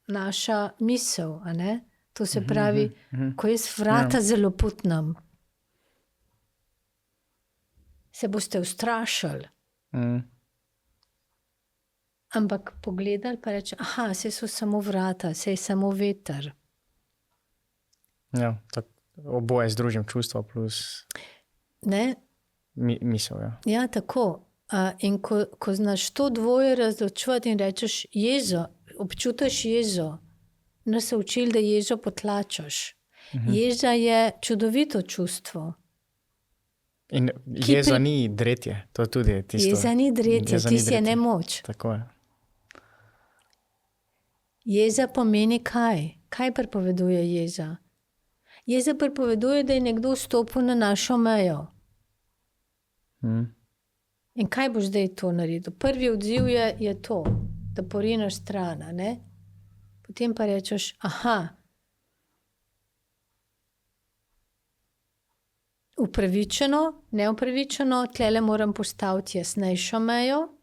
naša misel, a ne? To se pravi, ko jaz vrata zelo putnem, se boste ustrašili. Ampak pogledali pa reči, aha, saj so samo vrata, saj je samo veter. Ja, tako oboje združim, čustva plus Ne? misel. Ja. Ja, tako. In ko znaš to dvoje razločevati in rečeš jezo, občutiš jezo, nas so učili, da jezo potlačaš. Jeza je čudovito čustvo. In jeza ni dretje, to je tudi tisto. Jeza ni dretje, Jeza ni tisti je dretje. nemoč. Tako je. Jeza pomeni kaj? Kaj pripoveduje jeza? Jeza pripoveduje, da je nekdo stopil na našo mejo. In kaj boš zdaj to naredil? Prvi odziv je to, da porinaš stran, a ne? Potem pa rečeš, aha, upravičeno, neupravičeno, tlele moram postaviti jasnejšo mejo.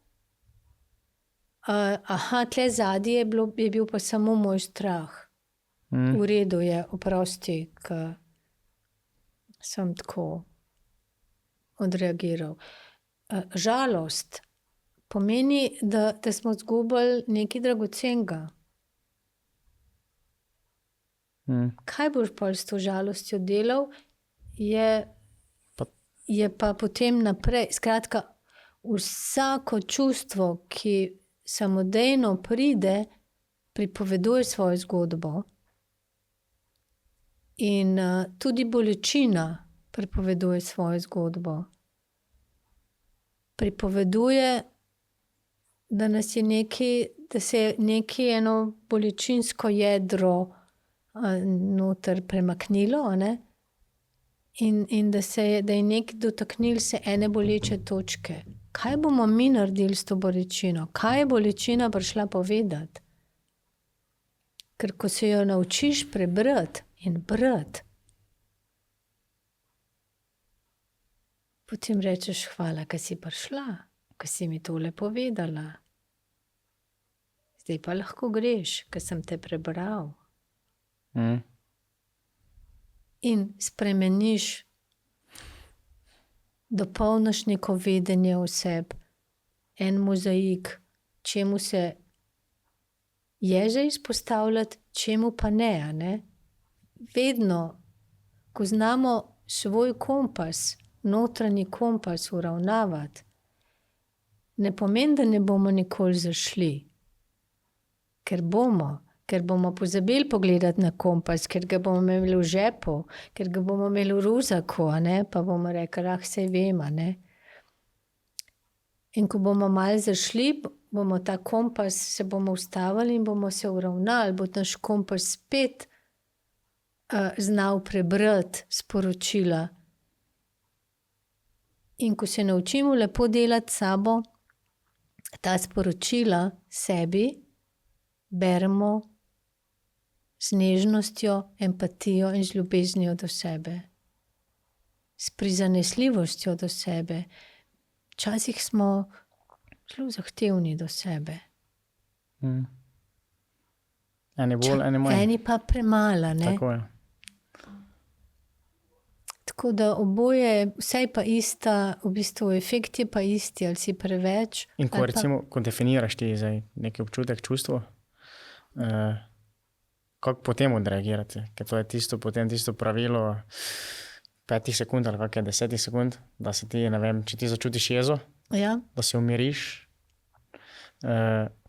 Aha, tle zadnji je bil pa samo moj strah. V redu je, oprosti, ker sem tako odreagiral. Žalost pomeni, da smo izgubili nekaj dragocenega. Kaj boš pol s to žalostjo delal, je pa potem naprej. Skratka, vsako čustvo, ki samodejno pride, pripoveduje svojo zgodbo. In tudi bolečina pripoveduje svojo zgodbo. Pripoveduje, da nas je da se je eno bolečinsko jedro noter premaknilo, a ne? In da je nekaj dotaknil se ene boleče točke. Kaj bomo mi naredili s to bolečino? Kaj je bolečina prišla povedati? Ker ko se jo naučiš prebrati in brati, potem rečeš, hvala, ker si prišla, ker si mi tole povedala. Zdaj pa lahko greš, ker sem te prebral. In spremeniš, dopolniš neko vedenje o sebi, en mozaik, čemu se je že izpostavljati, čemu pa ne, a ne? Vedno, ko znamo svoj kompas, notranji kompas uravnavati, ne pomeni, da ne bomo nikoli zašli. Ker bomo pozabili pogledati na kompas, ker ga bomo imeli v žepu, ker ga bomo imeli v ruzaku, a ne? Pa bomo rekli, saj vem, a ne? In ko bomo malo zašli, bomo ta kompas, se bomo ustavili in bomo se uravnali, bo naš kompas spet znal prebrati sporočila In ko se naučimo lepo delati s sabo, ta sporočila sebi beremo z nežnostjo, empatijo in z ljubeznijo do sebe. S prizanesljivostjo do sebe. Včasih smo zelo zahtevni do sebe. Eni bolj, eni manj. Eni pa premalo, ne? Tako je. Tako da oboje, vse je pa ista, v bistvu efekt je pa isti, ali si preveč. In ko recimo, ko definiraš ti zdaj neki občutek, čustvo, kako potem odreagirati? Ker to je potem tisto pravilo 5 sekund ali kak je 10 sekund, da se ti, ne vem, če ti začutiš jezo, Ja, da se umiriš.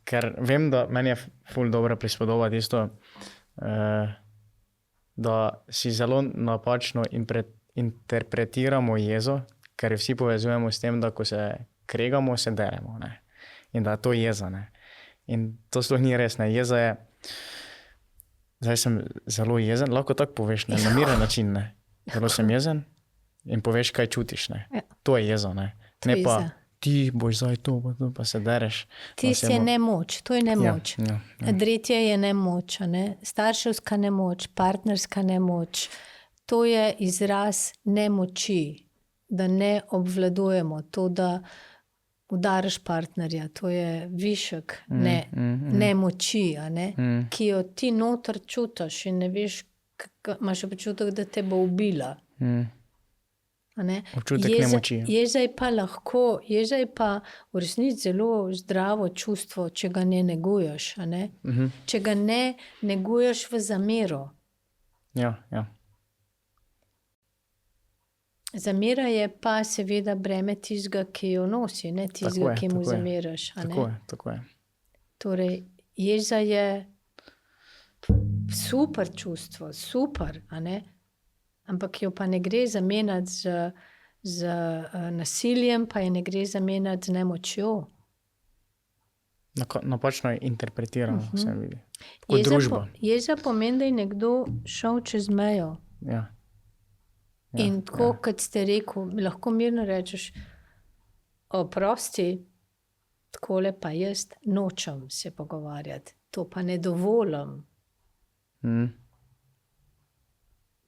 Ker vem, da meni je ful dobra prispodoba tisto, da si zelo napačno interpretiramo jezo, ker vsi povezujemo s tem, da ko se kregamo, se deremo. Ne? In da je to jeza. Ne? In to sploh ni res. Ne? Jeza je, zdaj sem zelo jezen, lahko tako poveš, ne? Na miren način. Ne? Zelo sem jezen in poveš, kaj čutiš. Ne? Ja. To je jeza. Ne, To je ne pa jeza. ti boš zdaj to, pa se dereš. Tisti je nemoč, to je nemoč. Ja, ja. Dretje je nemoč, a ne? Starševska nemoč, partnerska nemoč. To je izraz nemoči, da ne obvladujemo. To, da udariš partnerja, to je višek nemoči, a ne? Ki jo ti noter čutiš in ne veš, imaš občutek, da te bo ubila. A ne? Občutek nemoči. Jeza je pa lahko, jeza je pa v resnici zelo zdravo čustvo, če ga ne neguješ. A ne? Če ga ne neguješ v zamero. Ja, ja. Zamera je pa seveda breme tistega, ki jo nosi, ne tistega, ki mu tako je. zameraš. A ne? Tako je. Torej, jeza je super čustvo, super, a ne? Ampak jo pa ne gre zamenjati z nasiljem, pa je ne gre zamenjati z nemočjo. Napačno je interpretirano, se vidi. Kot družba. Jeza pomeni, da je nekdo šel čez mejo. Ja. In tako, kot ste rekel, lahko mirno rečeš, oprosti, takole pa jaz nočem se pogovarjati. To pa ne dovolim.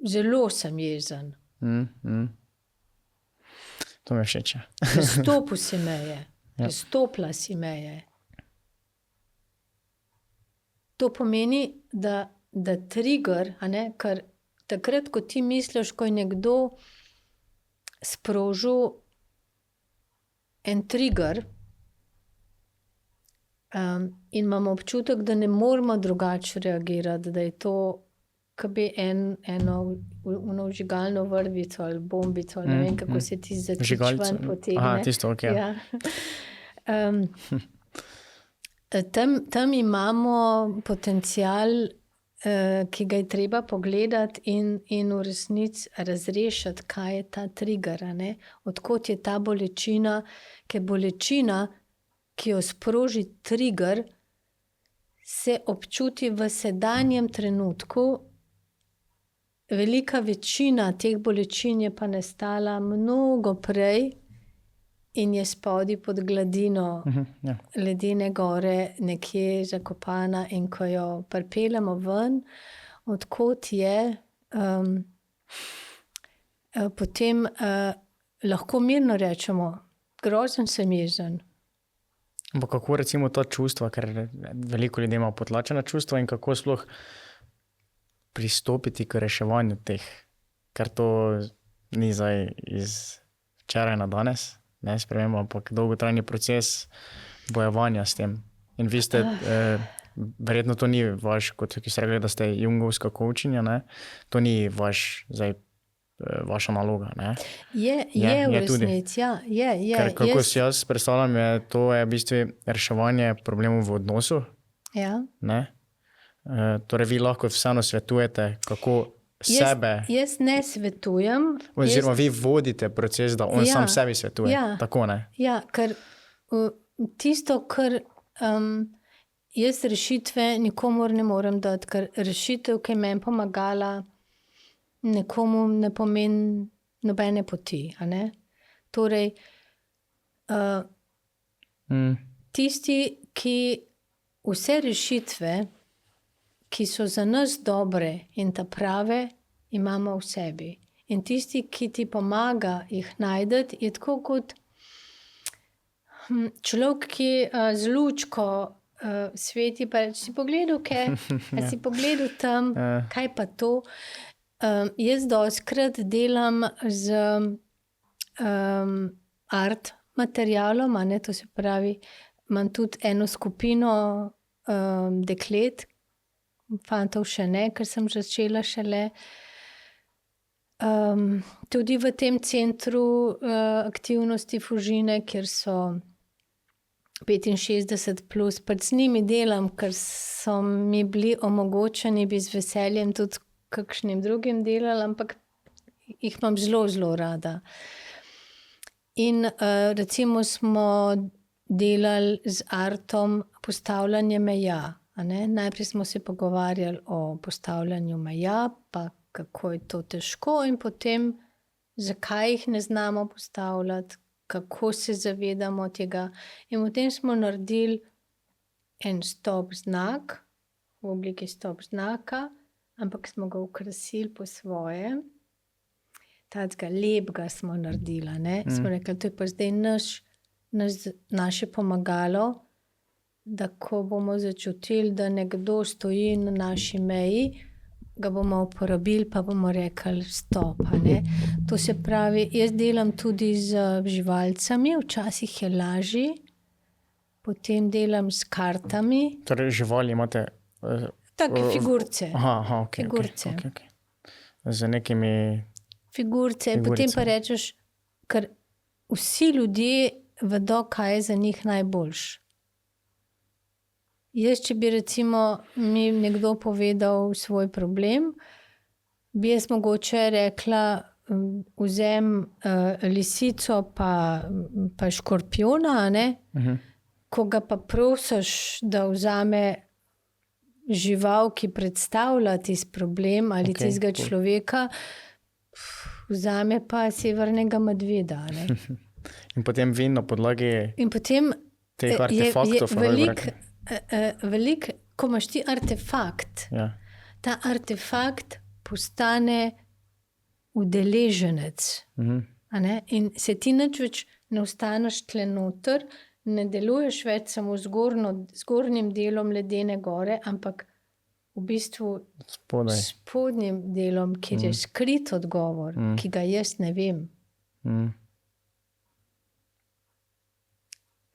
Zelo sem jezen. To me všeč. Prestopil si meje. Prestopila si meje. To pomeni, da trigger, a ne, ker takrat, ko ti misliš, ko je nekdo sprožil en trigger, in imamo občutek, da ne moramo drugače reagirati, da je to, ko bi eno vžigalno vrvico ali bombico, ali ne vem, kako se ti začne ven potegne. Aha, tisto, ok. Ja. Tam imamo potencial, ki ga je treba pogledati in v resnici razrešiti, kaj je ta trigger, a ne? Odkot je ta bolečina, ker bolečina, ki jo sproži trigger, se občuti v sedanjem trenutku. Velika večina teh bolečin je pa nastala mnogo prej in je spodaj pod gladino ledene gore nekje zakopana, in ko jo pripeljemo ven, odkot je, potem lahko mirno rečemo, grozen sem jezen. Ampak kako recimo ta čustva, ker veliko ljudi ima potlačena čustva, in kako sploh pristopiti k reševanju teh, ker to ni zdaj iz včeraj na danes, ne sprememba, ampak dolgotrajni proces bojevanja s tem. In vi ste, verjetno to ni vaš, kot ste rekli, da ste jungovska coachinja, ne? To ni vaša naloga, ne? Je v resnici, ja. Ker kako si jaz predstavljam, to je v bistvu reševanje problemov v odnosu, Ja. ne? Torej vi lahko vseeno svetujete, kako sebe, Jaz ne svetujem. oziroma vi vodite proces, da on sam sebi svetuje. Ja. Tako, ne? Ja, ker tisto, kar jaz rešitve nikomor ne morem dati, ker rešitev, ki je meni pomagala, nekomu ne pomeni nobene poti. A ne? Torej, tisti, ki vse rešitve, ki so za nas dobre in ta prave, imamo v sebi. In tisti, ki ti pomaga jih najdeti, je tako kot človek, ki z lučko sveti, pa reče, si pogledal kaj? A si pogledal tam, kaj pa to? Jaz dostikrat delam z art materialom, to se pravi, imam tudi eno skupino deklet, fantov še ne, ker sem začela šele. Tudi v tem centru aktivnosti Fužine, kjer so 65 plus, pač z njimi delam, ker so mi bili omogočeni, bi z veseljem tudi kakšnim drugim delali, ampak jih imam zelo, zelo rada. In recimo smo delali z artom postavljanje meja. Najprej smo se pogovarjali o postavljanju meja, pa kako je to težko in potem, zakaj jih ne znamo postavljati, kako se zavedamo tega. In potem smo naredili en stop znak, v obliki stop znaka, ampak smo ga okrasili po svoje. Takega lepega smo naredili. Smo rekli, to je pa zdaj naše pomagalo, da ko bomo začutili, da nekdo stoji na naši meji, ga bomo uporabili, pa bomo rekli stop. To se pravi, jaz delam tudi z živalcami, včasih je lažje, potem delam s kartami. Torej, živali imate? Take figurce. Okay. Z nekimi figurce. Potem pa rečeš, ker vsi ljudje vedo, kaj je za njih najboljše. Jaz, če bi recimo mi nekdo povedal svoj problem, bi jaz mogoče rekla, vzem lisico pa škorpijona, ko ga pa prosiš, da vzame žival, ki predstavlja tisti problem ali tistega človeka, vzame pa severnega medveda. In potem vi na podlagi teh artefaktov veliko, ko imaš ti artefakt, ta artefakt postane udeleženec. In se ti nič več ne ostaneš tle noter, ne deluješ več samo z zgornjim delom ledene gore, ampak v bistvu spodnjim delom, kjer je skrit odgovor, ki ga jaz ne vem.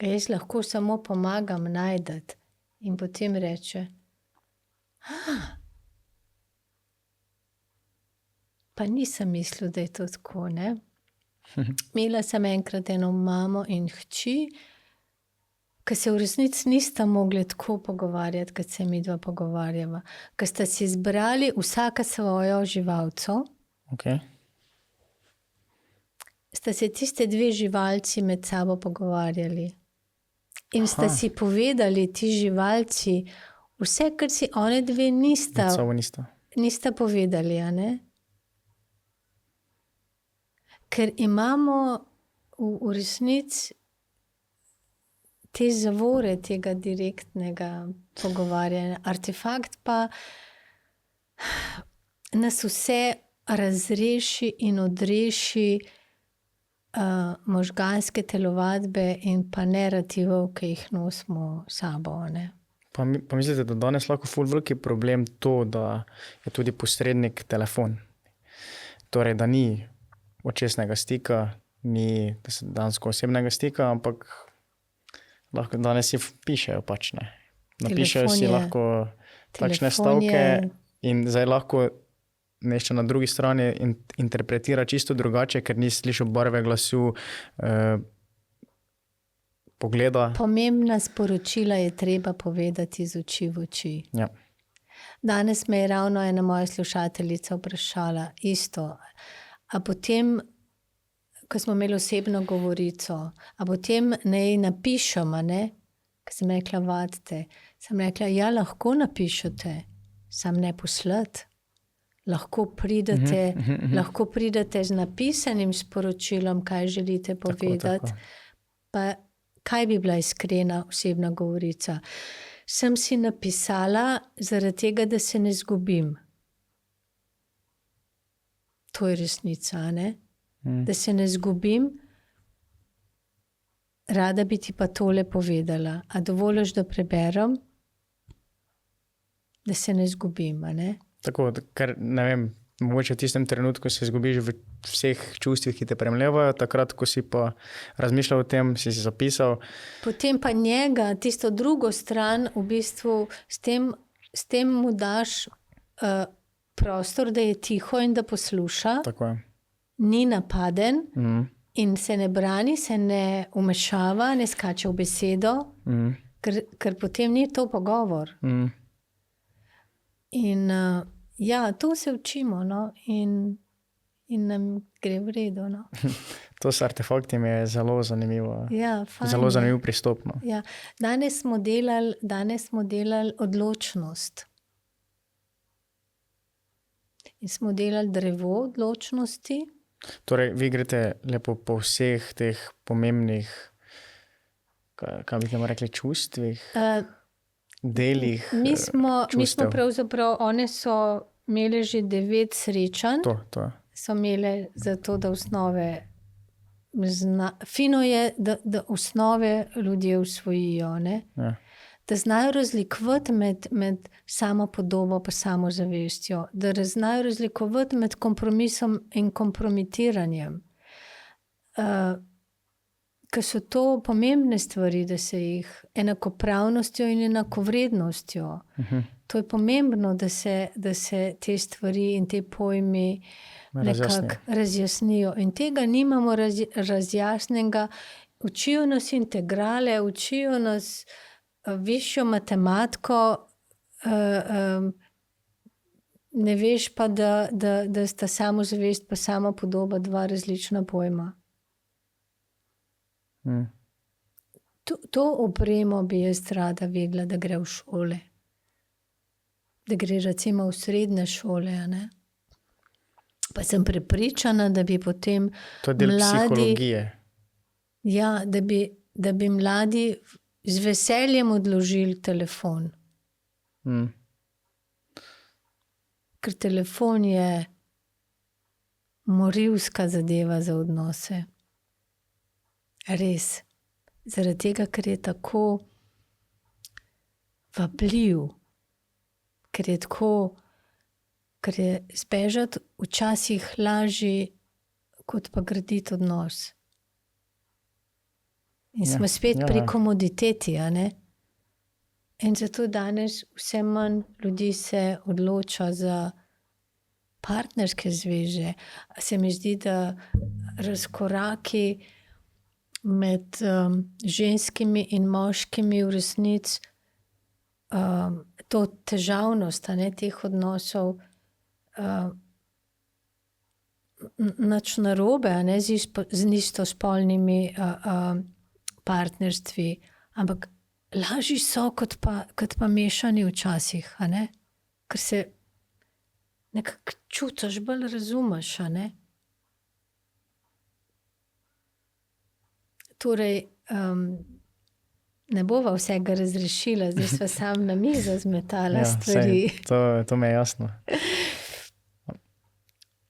Ga jaz lahko samo pomagam najdeti in potem reče, pa nisem mislil, da je to tako, ne? Imela sem enkrat eno mamo in hči, ki se v resnici nista mogli tako pogovarjati, kot se mi dva pogovarjava. Ker sta si izbrali vsaka svojo živalco. Sta se tiste dve živalci med sabo pogovarjali. In sta si povedali ti živalci vse, kar si one dve nista povedali. Ker imamo v resnici te zavore tega direktnega pogovarjanja. Artefakt pa nas vse razreši in odreši možganske telovadbe in pa narativov, ki jih nosimo sabo. Pa mislite, da danes lahko ful veliki problem to, da je tudi posrednik telefon? Torej, da ni očesnega stika, ni dansko osebnega stika, ampak lahko danes si pišejo pač, ne. Napišejo si lahko takšne stavke in zdaj lahko nešto na drugi strani interpretira čisto drugače, ker ni slišal barve glasu, pogleda. Pomembna sporočila je treba povedati iz oči v oči. Danes me je ravno ena moja slušateljica vprašala isto. A potem, ko smo imeli osebno govorico, a potem naj napišem, ko sem rekla, vadite. Sem rekla, ja, lahko napišete, sam ne poslati. Lahko pridete z napisanim sporočilom, kaj želite povedati. Pa kaj bi bila iskrena osebna govorica? Sem si napisala zaradi tega, da se ne zgubim. To je resnica, ne? Da se ne zgubim. Rada bi ti pa tole povedala. A dovoliš, da preberem? Da se ne zgubim, a ne? Tako, ker ne vem, mogoče v tistem trenutku se zgubiš v vseh čustvih, ki te premlevajo, takrat, ko si pa razmišljal o tem, si zapisal. Potem pa njega, tisto drugo stran, v bistvu s tem mu daš prostor, da je tiho in da posluša. Tako je. Ni napaden in se ne brani, se ne umešava, ne skače v besedo, ker potem ni to pogovor. In ja, to se učimo, no? In nam gre v redu. No? To s artefakti mi je zelo zanimivo. Ja, fajn. Zelo zanimiv pristop. No? Ja. Danes smo delali odločnost. In smo delali drevo odločnosti. Torej, vi greste lepo po vseh teh pomembnih, kaj bi temu rekli, čustvih? Delih mi smo pravzaprav, one so imele že 9 srečanj. To. So imele zato, da osnove fino je, da osnove ljudje usvojijo, ne? Ja. Da znajo razlikovati med samopodobo pa samozavestjo, da znajo razlikovati med kompromisom in kompromitiranjem. Ker so to pomembne stvari, da se jih enakopravnostjo in enakovrednostjo. To je pomembno, da se te stvari in te pojmi nekako razjasnijo. In tega nimamo razjasnenega. Učijo nas integrale, učijo nas višjo matematiko, ne veš pa, da sta samozavest pa samopodoba 2 različna pojma. To opremo bi jaz rada vedela, da gre v šole. Da gre recimo v srednje šole, ne? Pa sem prepričana, da bi potem to je del psihologije. Ja, da bi mladi z veseljem odložili telefon. Ker telefon je morilska zadeva za odnose. Res. Zaradi tega, ker je tako vabljiv, ker je zbežati včasih lažje, kot pa graditi odnos. In smo spet pri komoditeti, a ne? In zato danes vse manj ljudi se odloča za partnerske zveze. Se mi zdi, da razkoraki med ženskimi in moškimi v resnici to težavnost, a ne, teh odnosov nič narobe, a ne, z istospolnimi partnerstvi, ampak lažji so kot pa mešani včasih, a ne, ker se nekako čutiš, bolj razumeš, a ne. Torej, ne bova vsega razrešila, zdaj sva sam na mizo zmetala stvari. To mi je jasno.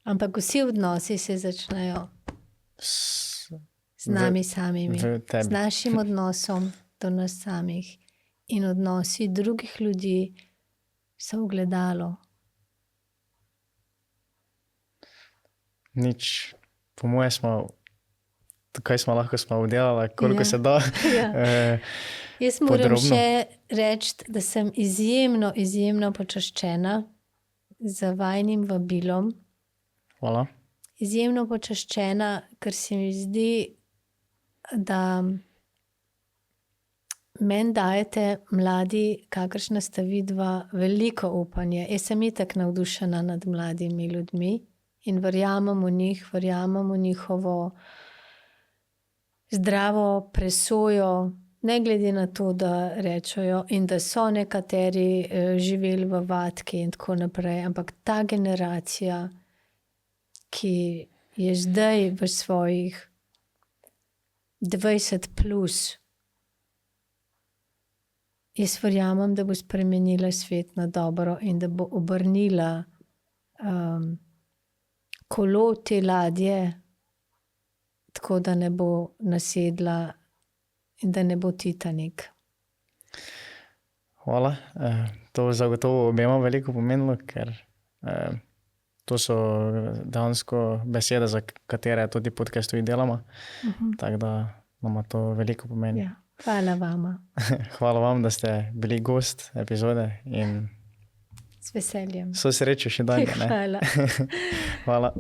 Ampak vsi odnosi se začnejo z nami samimi, z našim odnosom do nas samih. In odnosi drugih ljudi so ogledalo. Nič, po moje smo kaj smo lahko obdelali, koliko se da. Jaz moram še reči, da sem izjemno, izjemno počaščena z vajinim vabilom. Hvala. Izjemno počaščena, ker se mi zdi, da meni dajete mladi, kakršna sta vidva, veliko upanje. Jaz sem itak navdušena nad mladimi ljudmi in verjamem v njih, verjamem v njihovo zdravo presojo Ne glede na to, da rečejo in da so nekateri živeli v vatki in tako naprej, ampak ta generacija, ki je zdaj v svojih 20 plus, jaz verjamem, da bo spremenila svet na dobro in da bo obrnila kolo te ladje, tako da ne bo nasedla in da ne bo Titanik. Hvala. To zagotovo obema veliko pomenilo, ker to so dejansko besede, za katere tudi podcast tudi delamo. Tako da nama to veliko pomeni. Ja. Hvala vama. Hvala vam, da ste bili gost epizode in Z veseljem. vso srečo še dalje. Hvala. Hvala.